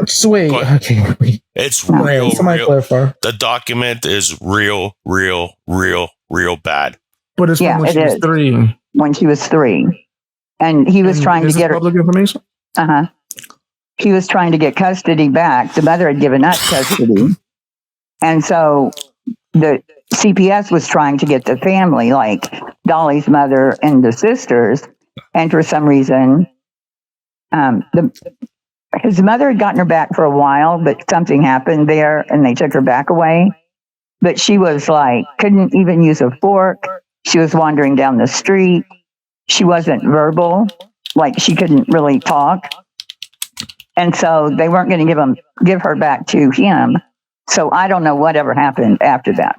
Speaker 4: Sweet. Okay.
Speaker 5: It's real.
Speaker 4: Somebody clarify.
Speaker 5: The document is real bad.
Speaker 2: But it's when she was 3.
Speaker 1: When she was 3, and he was trying to get her
Speaker 2: public information.
Speaker 1: He was trying to get custody back. The mother had given up custody, and so the CPS was trying to get the family, like Dolly's mother and the sisters, and for some reason, his mother had gotten her back for a while, but something happened there and they took her back away. But she was like, couldn't even use a fork. She was wandering down the street. She wasn't verbal, like she couldn't really talk. And so they weren't going to give her back to him. So I don't know whatever happened after that.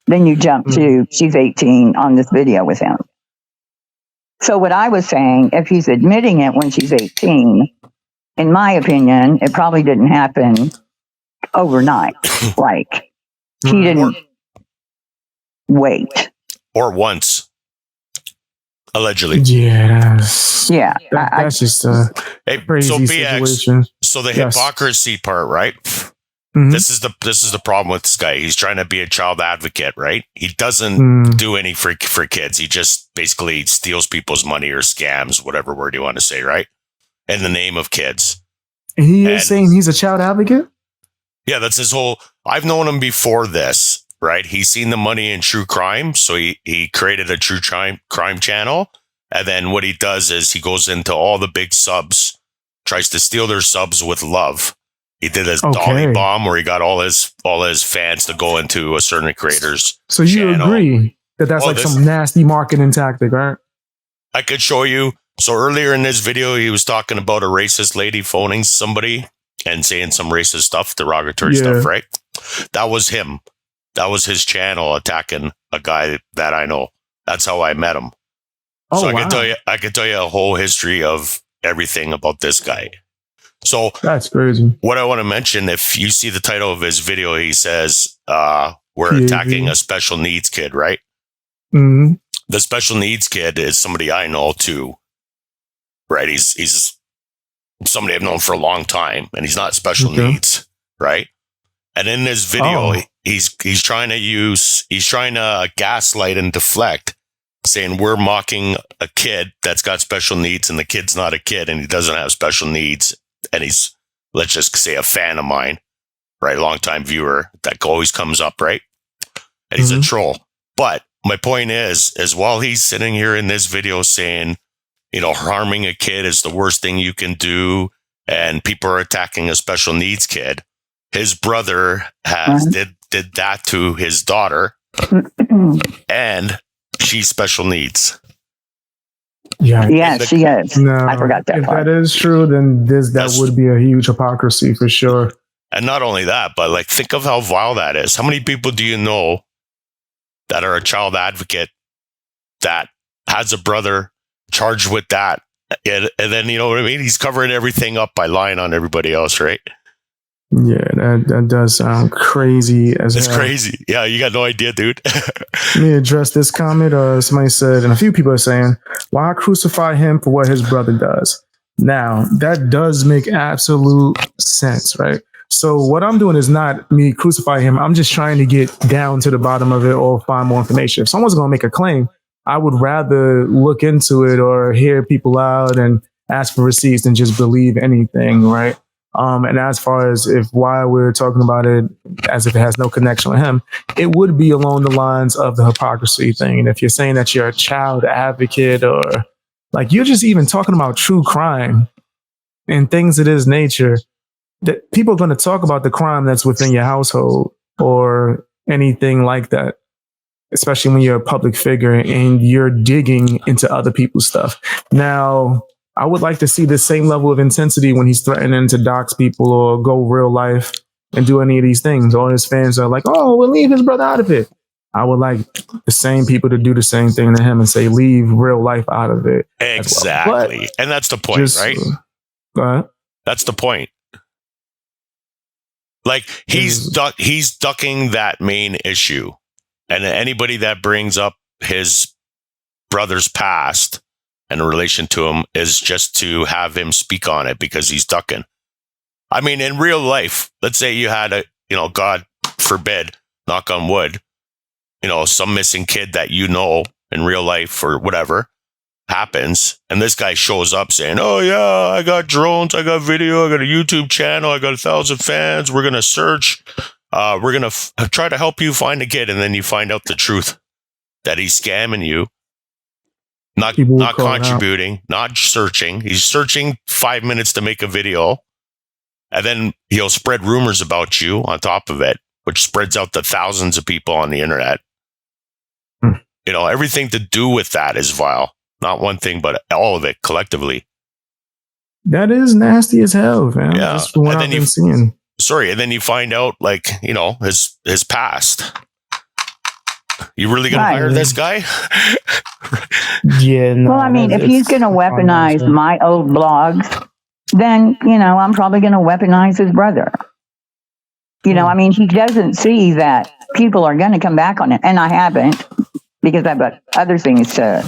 Speaker 1: Then you jump to she's 18 on this video with him. So what I was saying, if he's admitting it when she's 18, in my opinion, it probably didn't happen overnight. Like, he didn't wait.
Speaker 5: Or once. Allegedly.
Speaker 2: Yeah.
Speaker 5: That's
Speaker 2: just a crazy situation.
Speaker 5: So the hypocrisy part, right?
Speaker 2: Mm-hmm.
Speaker 5: This is the problem with this guy. He's trying to be a child advocate, right? He doesn't do any for kids. He just basically steals people's money or scams, whatever word you want to say, right? In the name of kids.
Speaker 2: And he is saying he's a child advocate?
Speaker 5: Yeah, that's his whole... I've known him before this, right? He's seen the money in true crime, so he created a true crime channel. And then what he does is he goes into all the big subs, tries to steal their subs with love. He did his Dolly bomb where he got all his fans to go into a certain creator's
Speaker 2: So you
Speaker 5: channel.
Speaker 2: Agree that that's some nasty marketing tactic, right?
Speaker 5: I could show you. So earlier in this video, he was talking about a racist lady phoning somebody and saying some racist stuff, derogatory stuff, right? That was him. That was his channel attacking a guy that I know. That's how I met him. So I could tell you a whole history of everything about this guy. So
Speaker 2: that's crazy.
Speaker 5: What I want to mention, if you see the title of his video, he says, we're attacking a special needs kid, right?
Speaker 2: Mm-hmm.
Speaker 5: The special needs kid is somebody I know too, right? He's somebody I've known for a long time, and he's not special needs, right? And in this video, he's trying to gaslight and deflect, saying we're mocking a kid that's got special needs, and the kid's not a kid, and he doesn't have special needs. And he's, let's just say, a fan of mine, right? Longtime viewer that always comes up, right? And he's a troll. But my point is while he's sitting here in this video saying, harming a kid is the worst thing you can do, and people are attacking a special needs kid, his brother did that to his daughter, and she's special needs.
Speaker 2: Yeah.
Speaker 1: Yes, she is. No, I forgot that.
Speaker 2: If that is true, then that would be a huge hypocrisy for sure.
Speaker 5: And not only that, but think of how vile that is. How many people do you know that are a child advocate that has a brother charged with that? And then, you know what I mean? He's covering everything up by lying on everybody else, right?
Speaker 2: Yeah, that does sound crazy as
Speaker 5: It's crazy. Yeah, you got no idea, dude.
Speaker 2: Let me address this comment. Somebody said, and a few people are saying, why crucify him for what his brother does? Now, that does make absolute sense, right? So what I'm doing is not me crucify him. I'm just trying to get down to the bottom of it or find more information. If someone's going to make a claim, I would rather look into it or hear people out and ask for receipts than just believe anything, right? And as far as why we're talking about it as if it has no connection with him, it would be along the lines of the hypocrisy thing. And if you're saying that you're a child advocate or you're just even talking about true crime and things of this nature, that people are going to talk about the crime that's within your household or anything like that. especially when you're a public figure and you're digging into other people's stuff. Now, I would like to see the same level of intensity when he's threatening to dox people or go real life and do any of these things. All his fans are like, oh, we'll leave his brother out of it. I would like the same people to do the same thing to him and say, leave real life out of it.
Speaker 5: Exactly. Well. And that's the point, right?
Speaker 2: Go ahead.
Speaker 5: That's the point. Like he's ducking that main issue. And anybody that brings up his brother's past in relation to him is just to have him speak on it because he's ducking. I mean, in real life, let's say you had God forbid, knock on wood, some missing kid that in real life or whatever happens. And this guy shows up saying, oh yeah, I got drones, I got video, I got a YouTube channel, I got 1,000 fans. We're going to search. We're going to try to help you find a kid. And then you find out the truth that he's scamming you. Not contributing, not searching. He's searching 5 minutes to make a video. And then he'll spread rumors about you on top of it, which spreads out to thousands of people on the internet. Everything to do with that is vile. Not one thing, but all of it collectively.
Speaker 2: That is nasty as hell, man.
Speaker 5: Yeah.
Speaker 2: That's what I've been seeing.
Speaker 5: Sorry, and then you find out, his past. You really gonna hire this guy?
Speaker 2: Yeah. No,
Speaker 1: well, I mean, if he's gonna weaponize my old blogs, then I'm probably gonna weaponize his brother. I mean, he doesn't see that people are gonna come back on it, and I haven't because I've got other things to.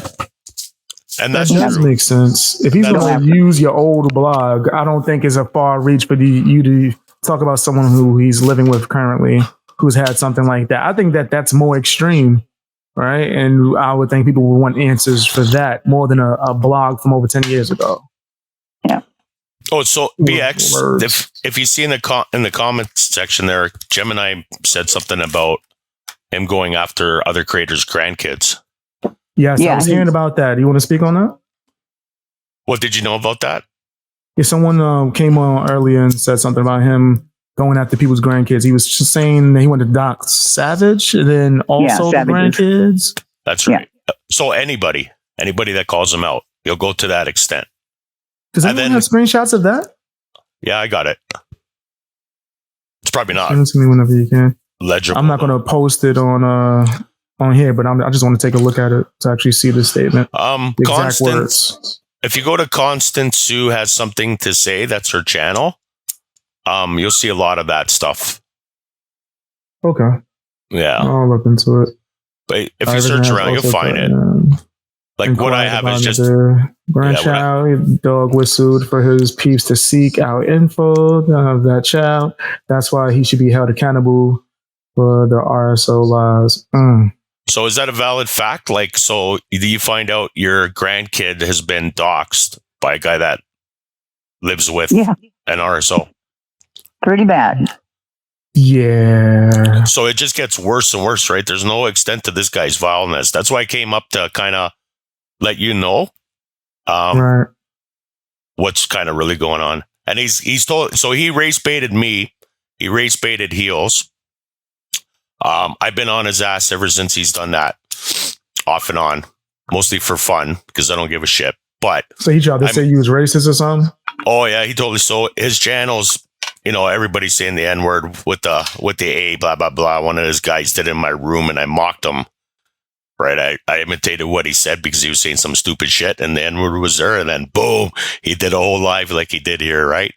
Speaker 5: And that
Speaker 2: does make sense. If he's going to use your old blog, I don't think it's a far reach for you to talk about someone who he's living with currently, who's had something like that. I think that's more extreme, right? And I would think people would want answers for that more than a blog from over 10 years ago.
Speaker 1: Yeah.
Speaker 5: Oh, so BX, if you see in the comments section there, Gemini said something about him going after other creators' grandkids.
Speaker 2: Yes, I was hearing about that. You want to speak on that?
Speaker 5: What did you know about that?
Speaker 2: Yeah, someone came on earlier and said something about him going after people's grandkids. He was just saying that he wanted to dox Savage and then also the grandkids.
Speaker 5: That's right. Yeah. So anybody that calls him out, he'll go to that extent.
Speaker 2: Does anyone have screenshots of that?
Speaker 5: Yeah, I got it. It's probably not.
Speaker 2: Send it to me whenever you can.
Speaker 5: Legible.
Speaker 2: I'm not going to post it on here, but I just want to take a look at it to actually see the statement. Exact words.
Speaker 5: If you go to Constant Sue has something to say, that's her channel. You'll see a lot of that stuff.
Speaker 2: Okay.
Speaker 5: Yeah.
Speaker 2: I'll look into it.
Speaker 5: But if you search around, you'll find it. Like what I have is just
Speaker 2: grandchild. Dog was sued for his peeps to seek out info of that child. That's why he should be held accountable for the RSO laws.
Speaker 5: So is that a valid fact? Like, so do you find out your grandkid has been doxxed by a guy that lives with an RSO?
Speaker 1: Pretty bad.
Speaker 2: Yeah.
Speaker 5: So it just gets worse and worse, right? There's no extent to this guy's vileness. That's why I came up to kind of let you know what's kind of really going on. And he's told, so he race baited me. He race baited Heels. I've been on his ass ever since he's done that, off and on, mostly for fun because I don't give a shit. But
Speaker 2: so he tried to say you was racist or something.
Speaker 5: Oh yeah, he totally. So his channels, everybody's saying the N-word with the A, blah blah blah. One of his guys did it in my room, and I mocked him. Right, I imitated what he said because he was saying some stupid shit, and the N-word was there, and then boom, he did a whole live like he did here, right?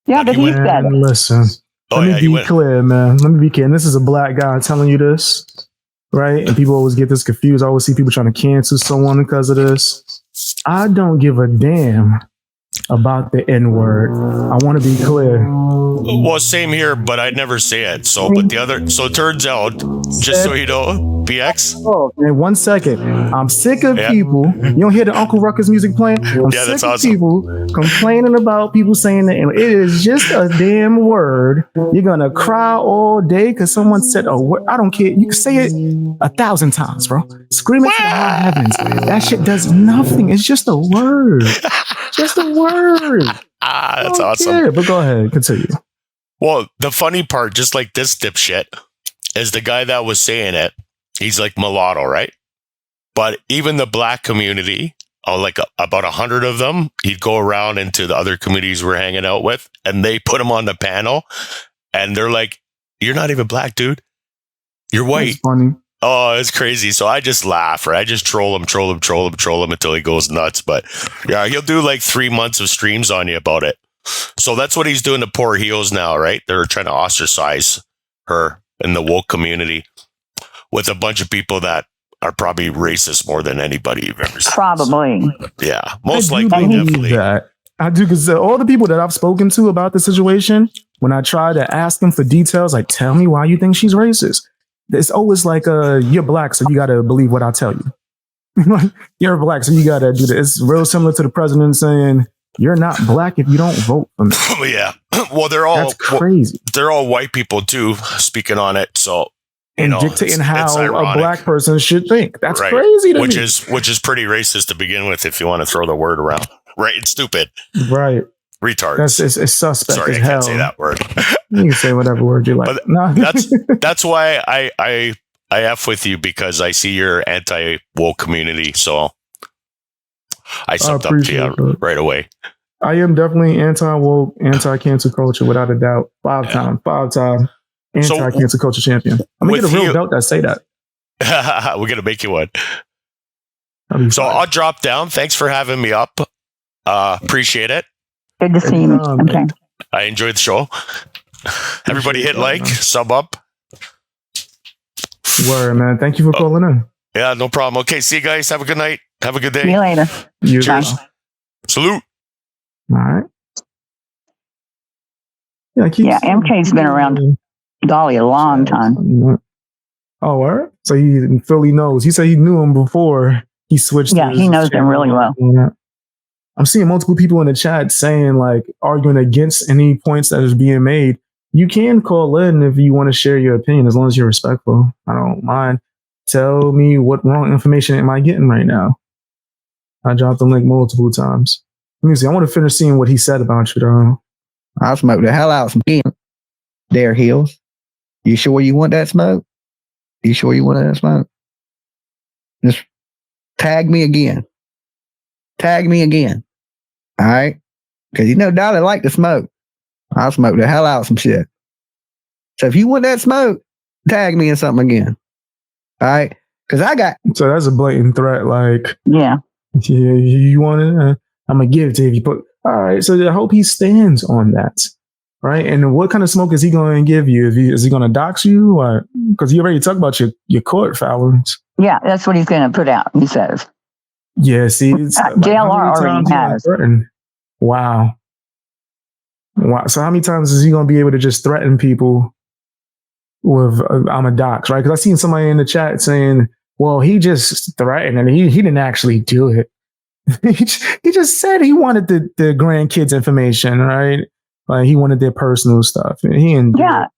Speaker 1: Yeah, but he said,
Speaker 2: listen. Let me be clear, man. Let me be clear. And this is a black guy telling you this, right? And people always get this confused. I always see people trying to cancel someone because of this. I don't give a damn about the N-word. I want to be clear.
Speaker 5: Well, same here, but I'd never say it. So it turns out, just so you know, BX.
Speaker 2: Oh, in 1 second. I'm sick of people. You don't hear the Uncle Ruckus music playing? I'm sick of people complaining about people saying that it is just a damn word. You're going to cry all day because someone said a word. I don't care. You can say it 1,000 times, bro. Scream it to the high heavens. That shit does nothing. It's just a word. Just a word.
Speaker 5: That's awesome.
Speaker 2: Yeah, but go ahead. Continue.
Speaker 5: Well, the funny part, just like this dipshit, is the guy that was saying it He's like mulatto, right? But even the black community, like about 100 of them, he'd go around into the other communities we're hanging out with, and they put him on the panel, and they're like, "You're not even black, dude. You're white."
Speaker 2: That's funny.
Speaker 5: Oh, it's crazy. So I just laugh, right? I just troll him until he goes nuts. But yeah, he'll do like 3 months of streams on you about it. So that's what he's doing to poor Heels now, right? They're trying to ostracize her in the woke community with a bunch of people that are probably racist more than anybody you've ever seen.
Speaker 1: Probably.
Speaker 5: Yeah, most likely,
Speaker 2: definitely. That. I do, because all the people that I've spoken to about the situation, when I try to ask them for details, like, tell me why you think she's racist. It's always like, you're black, so you got to believe what I tell you. You're black, so you got to do this. It's real similar to the president saying, you're not black if you don't vote for me.
Speaker 5: Yeah. Well, that's
Speaker 2: crazy.
Speaker 5: They're all white people too, speaking on it. So,
Speaker 2: dictating how a black person should think. That's
Speaker 5: right.
Speaker 2: Crazy to
Speaker 5: me. Which is pretty racist to begin with, if you want to throw the word around. Right. It's stupid.
Speaker 2: Right.
Speaker 5: Retards.
Speaker 2: It's suspect.
Speaker 5: Sorry, I can't say that word.
Speaker 2: You can say whatever word you like.
Speaker 5: But
Speaker 2: no.
Speaker 5: that's why I F with you, because I see your anti-woke community. So I sucked up to you right away.
Speaker 2: I am definitely anti-woke, anti-cancel culture, without a doubt. Five-time anti-cancel culture champion. I'm going to get a real belt that say that.
Speaker 5: We're going to make you one. So I'll drop down. Thanks for having me up. Appreciate it.
Speaker 1: Good to see you. Okay.
Speaker 5: I enjoyed the show. Everybody hit like, sub up.
Speaker 2: Word, man. Thank you for calling in.
Speaker 5: Yeah, no problem. Okay, see you guys. Have a good night. Have a good day.
Speaker 1: See you later.
Speaker 5: Cheers. Salute.
Speaker 2: All right.
Speaker 1: Yeah, MK's been around Dolly a long time.
Speaker 2: Oh, all right. So he fully knows. He said he knew him before he switched.
Speaker 1: Yeah, he knows him really well.
Speaker 2: Yeah. I'm seeing multiple people in the chat saying, like, arguing against any points that is being made. You can call in if you want to share your opinion, as long as you're respectful. I don't mind. Tell me what wrong information am I getting right now. I dropped the link multiple times. Let me see. I want to finish seeing what he said about you, though.
Speaker 4: I'll smoke the hell out some there, Heels. You sure you want that smoke? You sure you want that smoke? Just tag me again. Tag me again. All right? Because Dolly like to smoke. I'll smoke the hell out some shit. So if you want that smoke, tag me in something again. All right? Because I got...
Speaker 2: So that's a blatant threat. Like,
Speaker 1: yeah,
Speaker 2: you want it? I'm going to give it to you. But all right. So I hope he stands on that. Right? And what kind of smoke is he going to give you? Is he going to dox you? Or because he already talked about your court filings.
Speaker 1: Yeah, that's what he's going to put out, he says.
Speaker 2: Yeah, see, it's
Speaker 1: JLR already has.
Speaker 2: Wow. So how many times is he going to be able to just threaten people with I'm a dox, right? Because I seen somebody in the chat saying, well, he just threatened and he didn't actually do it. He just said he wanted the grandkids' information, right? Like he wanted their personal stuff. And he didn't do it.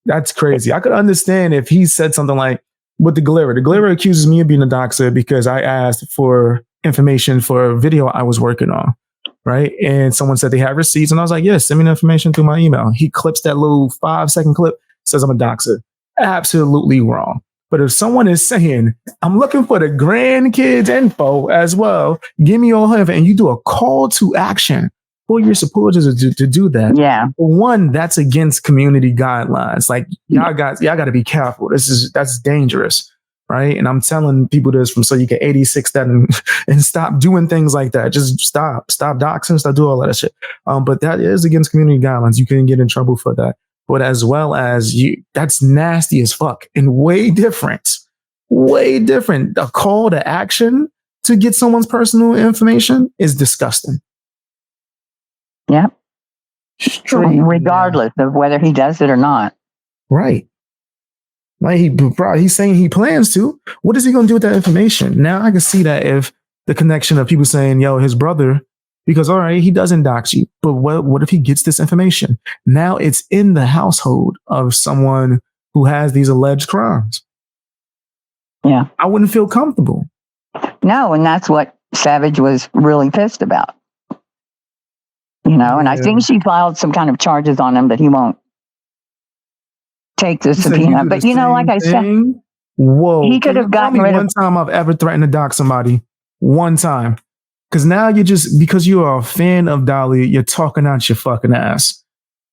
Speaker 2: That's crazy. I could understand if he said something like, with the Galera. The Galera accuses me of being a doxer because I asked for information for a video I was working on, right? And someone said they have receipts, and I was like, yes, send me the information through my email. He clips that little 5-second clip, says I'm a doxer. Absolutely wrong. But if someone is saying, I'm looking for the grandkids info as well, give me all of it, and you do a call to action for your supporters to do that.
Speaker 1: Yeah.
Speaker 2: One, that's against community guidelines. Like y'all got to be careful. That's dangerous, right? And I'm telling people this so you can 86 that and stop doing things like that. Just stop doxing, stop doing all that shit. But that is against community guidelines. You can get in trouble for that. But as well as that's nasty as fuck and way different. A call to action to get someone's personal information is disgusting.
Speaker 1: Yeah. Regardless of whether he does it or not.
Speaker 2: Right. Like he's saying he plans to. What is he going to do with that information? Now I can see that if the connection of people saying, yo, his brother, because all right, he doesn't dox you, but what if he gets this information? Now it's in the household of someone who has these alleged crimes.
Speaker 1: Yeah.
Speaker 2: I wouldn't feel comfortable.
Speaker 1: No, and that's what Savage was really pissed about. And I think she filed some kind of charges on him, but he won't take the subpoena. But like I said,
Speaker 2: Whoa.
Speaker 1: He could have gotten rid of.
Speaker 2: One time I've ever threatened to dox somebody. One time. Because now because you are a fan of Dolly, you're talking out your fucking ass.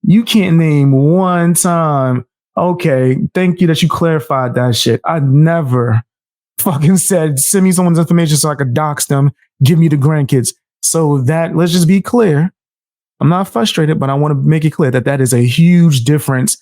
Speaker 2: You can't name one time. Okay, thank you that you clarified that shit. I never fucking said, send me someone's information so I could dox them, give me the grandkids. So that, let's just be clear. I'm not frustrated, but I want to make it clear that is a huge difference.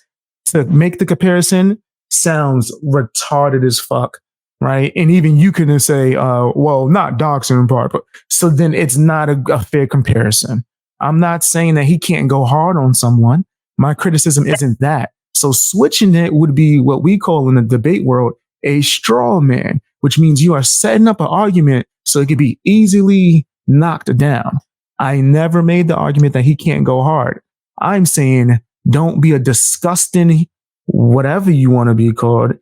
Speaker 2: To make the comparison sounds retarded as fuck. Right. And even you can say, well, not doxing in part, but so then it's not a fair comparison. I'm not saying that he can't go hard on someone. My criticism isn't that. So switching it would be what we call in the debate world a straw man, which means you are setting up an argument so it could be easily knocked down. I never made the argument that he can't go hard. I'm saying don't be a disgusting whatever you want to be called.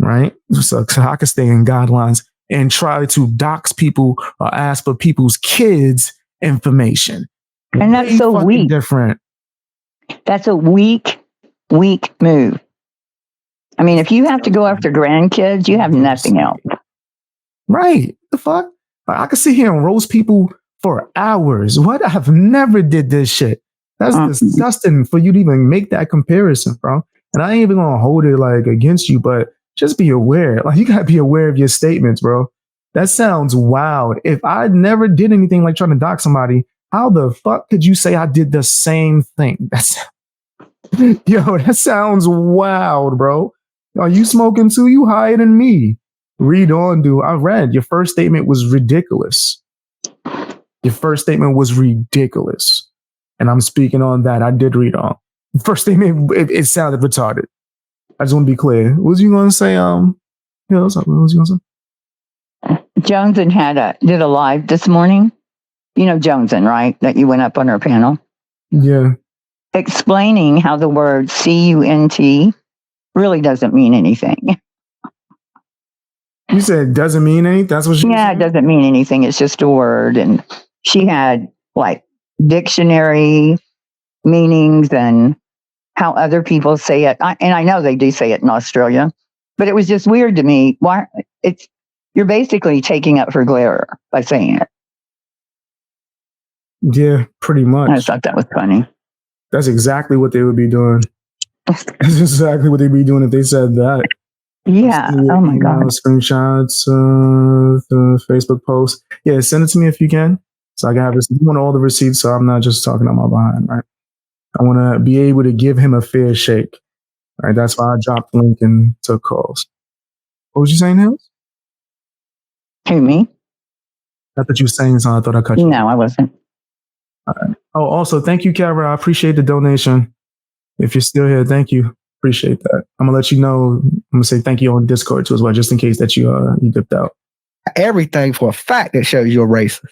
Speaker 2: Right? So I can stay in guidelines and try to dox people or ask for people's kids' information.
Speaker 1: And that's so weak.
Speaker 2: Different.
Speaker 1: That's a weak move. I mean, if you have to go after grandkids, you have nothing else.
Speaker 2: Right. The fuck? I could sit here and roast people for hours. What? I have never did this shit. That's disgusting for you to even make that comparison, bro. And I ain't even gonna hold it like against you, but just be aware. Like, you gotta be aware of your statements, bro. That sounds wild. If I never did anything like trying to dox somebody, how the fuck could you say I did the same thing? That sounds wild, bro. Are you smoking too? You higher than me. Read on, dude. I read. Your first statement was ridiculous. Your first statement was ridiculous. And I'm speaking on that. I did read on. The first statement, it sounded retarded. I just want to be clear. What was you going to say? What was you going to say?
Speaker 1: Joneson did a live this morning. You know Joneson, right? That you went up on her panel.
Speaker 2: Yeah.
Speaker 1: Explaining how the word CUNT really doesn't mean anything.
Speaker 2: You said it doesn't mean anything? That's what she
Speaker 1: said? It doesn't mean anything. It's just a word. And she had like dictionary meanings and how other people say it. And I know they do say it in Australia, but it was just weird to me. Why? You're basically taking up for glare by saying it.
Speaker 2: Yeah, pretty much.
Speaker 1: I thought that was funny.
Speaker 2: That's exactly what they would be doing. That's exactly what they'd be doing if they said that.
Speaker 1: Yeah. Oh my God.
Speaker 2: Screenshots, the Facebook post. Yeah, send it to me if you can. So I can have this. You want all the receipts, so I'm not just talking on my behind, right? I want to be able to give him a fair shake. Right? That's why I dropped the link and took calls. What was you saying, Hills?
Speaker 1: Who, me?
Speaker 2: I thought you were saying something. I thought I cut you.
Speaker 1: No, I wasn't.
Speaker 2: All right. Oh, also, thank you, Kara. I appreciate the donation. If you're still here, thank you. Appreciate that. I'm going to let you know. I'm going to say thank you on Discord too as well, just in case that you dipped out.
Speaker 4: Everything for a fact that shows you're racist.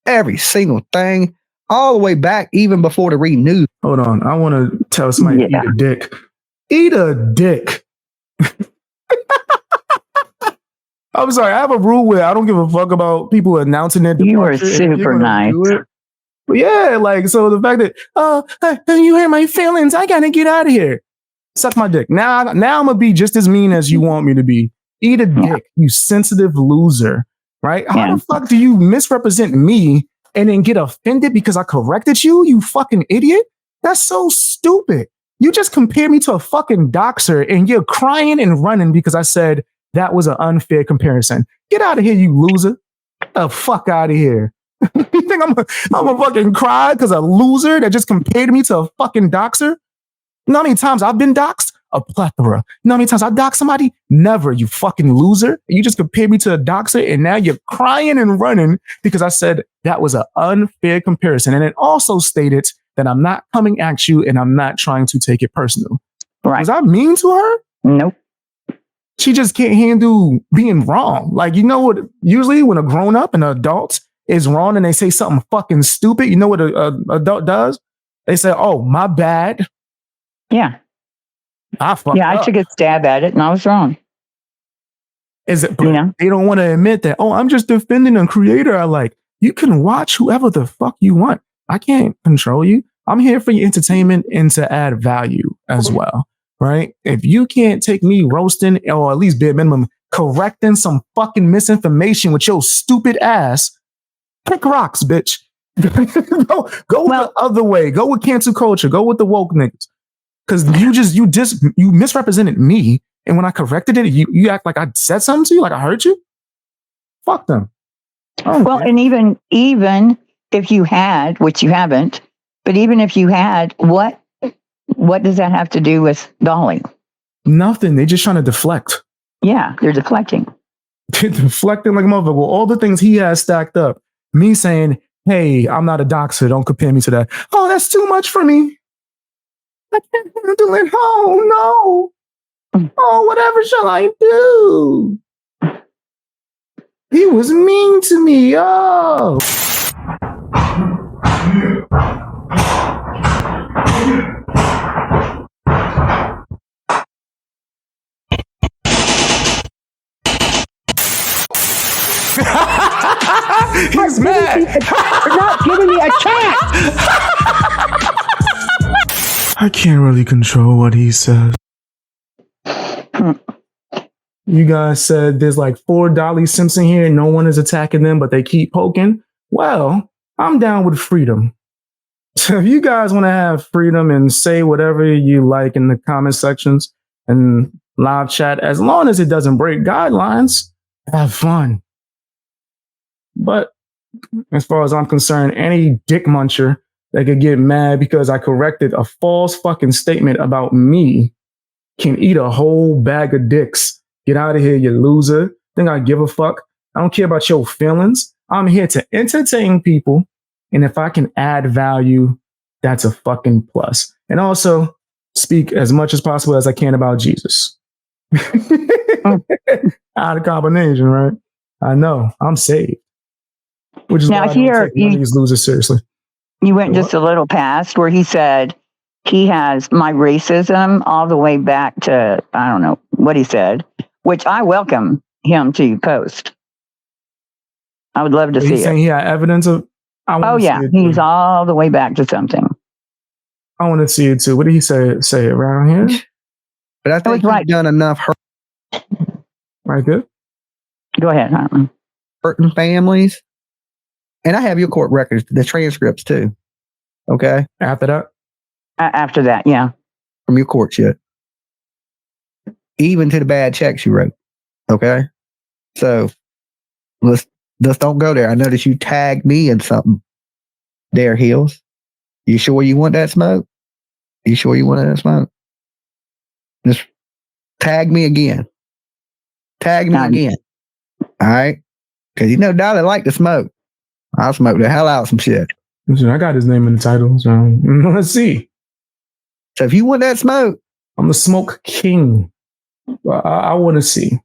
Speaker 4: Every single thing. All the way back, even before the renew.
Speaker 2: Hold on. I want to tell somebody to eat a dick. Eat a dick. I'm sorry. I have a rule where I don't give a fuck about people announcing their departure.
Speaker 1: You were super nice.
Speaker 2: But yeah, like, so the fact that, you hurt my feelings, I gotta get out of here. Suck my dick. Now I'm gonna be just as mean as you want me to be. Eat a dick, you sensitive loser. Right? How the fuck do you misrepresent me and then get offended because I corrected you, you fucking idiot? That's so stupid. You just compared me to a fucking doxer and you're crying and running because I said that was an unfair comparison. Get out of here, you loser. Get the fuck out of here. You think I'm a fucking cry because a loser that just compared me to a fucking doxer? You know how many times I've been doxed? A plethora. You know how many times I doxed somebody? Never, you fucking loser. You just compared me to a doxer and now you're crying and running because I said that was an unfair comparison. And it also stated that I'm not coming at you and I'm not trying to take it personal.
Speaker 1: Right.
Speaker 2: Was I mean to her?
Speaker 1: Nope.
Speaker 2: She just can't handle being wrong. Like, you know what? Usually when a grown up and an adult is wrong and they say something fucking stupid, you know what an adult does? They say, oh, my bad.
Speaker 1: Yeah.
Speaker 2: I fucked up.
Speaker 1: I took a stab at it and I was wrong.
Speaker 2: Is it? They don't want to admit that. Oh, I'm just defending a creator I like. You can watch whoever the fuck you want. I can't control you. I'm here for your entertainment and to add value as well. right? If you can't take me roasting, or at least bare minimum correcting some fucking misinformation with your stupid ass, pick rocks, bitch. go the other way. Go with cancel culture. Go with the woke niggas. Because you misrepresented me, and when I corrected it, you act like I said something to you, like I hurt you. Fuck them.
Speaker 1: Well, and even if you had, which you haven't, but even if you had, what does that have to do with Dolly?
Speaker 2: Nothing. They're just trying to deflect.
Speaker 1: Yeah, they're deflecting.
Speaker 2: They're deflecting like a motherfucker. Well, all the things he has stacked up. Me saying, hey, I'm not a doxer. Don't compare me to that. Oh, that's too much for me. I can't handle it. Oh, no. Oh, whatever shall I do? He was mean to me. Oh. He's mad.
Speaker 4: You're not giving me a chance.
Speaker 2: I can't really control what he says. You guys said there's like 4 Dolly Simpson here. No one is attacking them, but they keep poking. Well, I'm down with freedom. So if you guys want to have freedom and say whatever you like in the comment sections and live chat, as long as it doesn't break guidelines, have fun. But as far as I'm concerned, any dick muncher that could get mad because I corrected a false fucking statement about me can eat a whole bag of dicks. Get out of here, you loser. Think I give a fuck? I don't care about your feelings. I'm here to entertain people. And if I can add value, that's a fucking plus. And also speak as much as possible as I can about Jesus. Out of combination, right? I know I'm saved. Which is
Speaker 1: now
Speaker 2: why
Speaker 1: here
Speaker 2: I don't take these losers seriously.
Speaker 1: You went just a little past where he said he has my racism all the way back to, I don't know what he said, which I welcome him to post. I would love to see
Speaker 2: He's saying
Speaker 1: it.
Speaker 2: he had evidence of.
Speaker 1: Oh yeah, he's all the way back to something.
Speaker 2: I want to see it too. What did he say? Say it around here.
Speaker 4: But I think he's done enough
Speaker 2: Right there.
Speaker 1: Go ahead.
Speaker 4: Hurting families. And I have your court records, the transcripts too. Okay.
Speaker 2: After that?
Speaker 1: After that, yeah.
Speaker 4: From your court shit. Even to the bad checks you wrote. Okay. So let's don't go there. I noticed you tagged me in something. There, Heels. You sure you want that smoke? You sure you want that smoke? Just tag me again. Tag me again. All right. Because you know Dolly like to smoke. I'll smoke the hell out of some shit.
Speaker 2: Listen, I got his name in the title, so let's see.
Speaker 4: So if you want that smoke,
Speaker 2: I'm the smoke king. I want to see.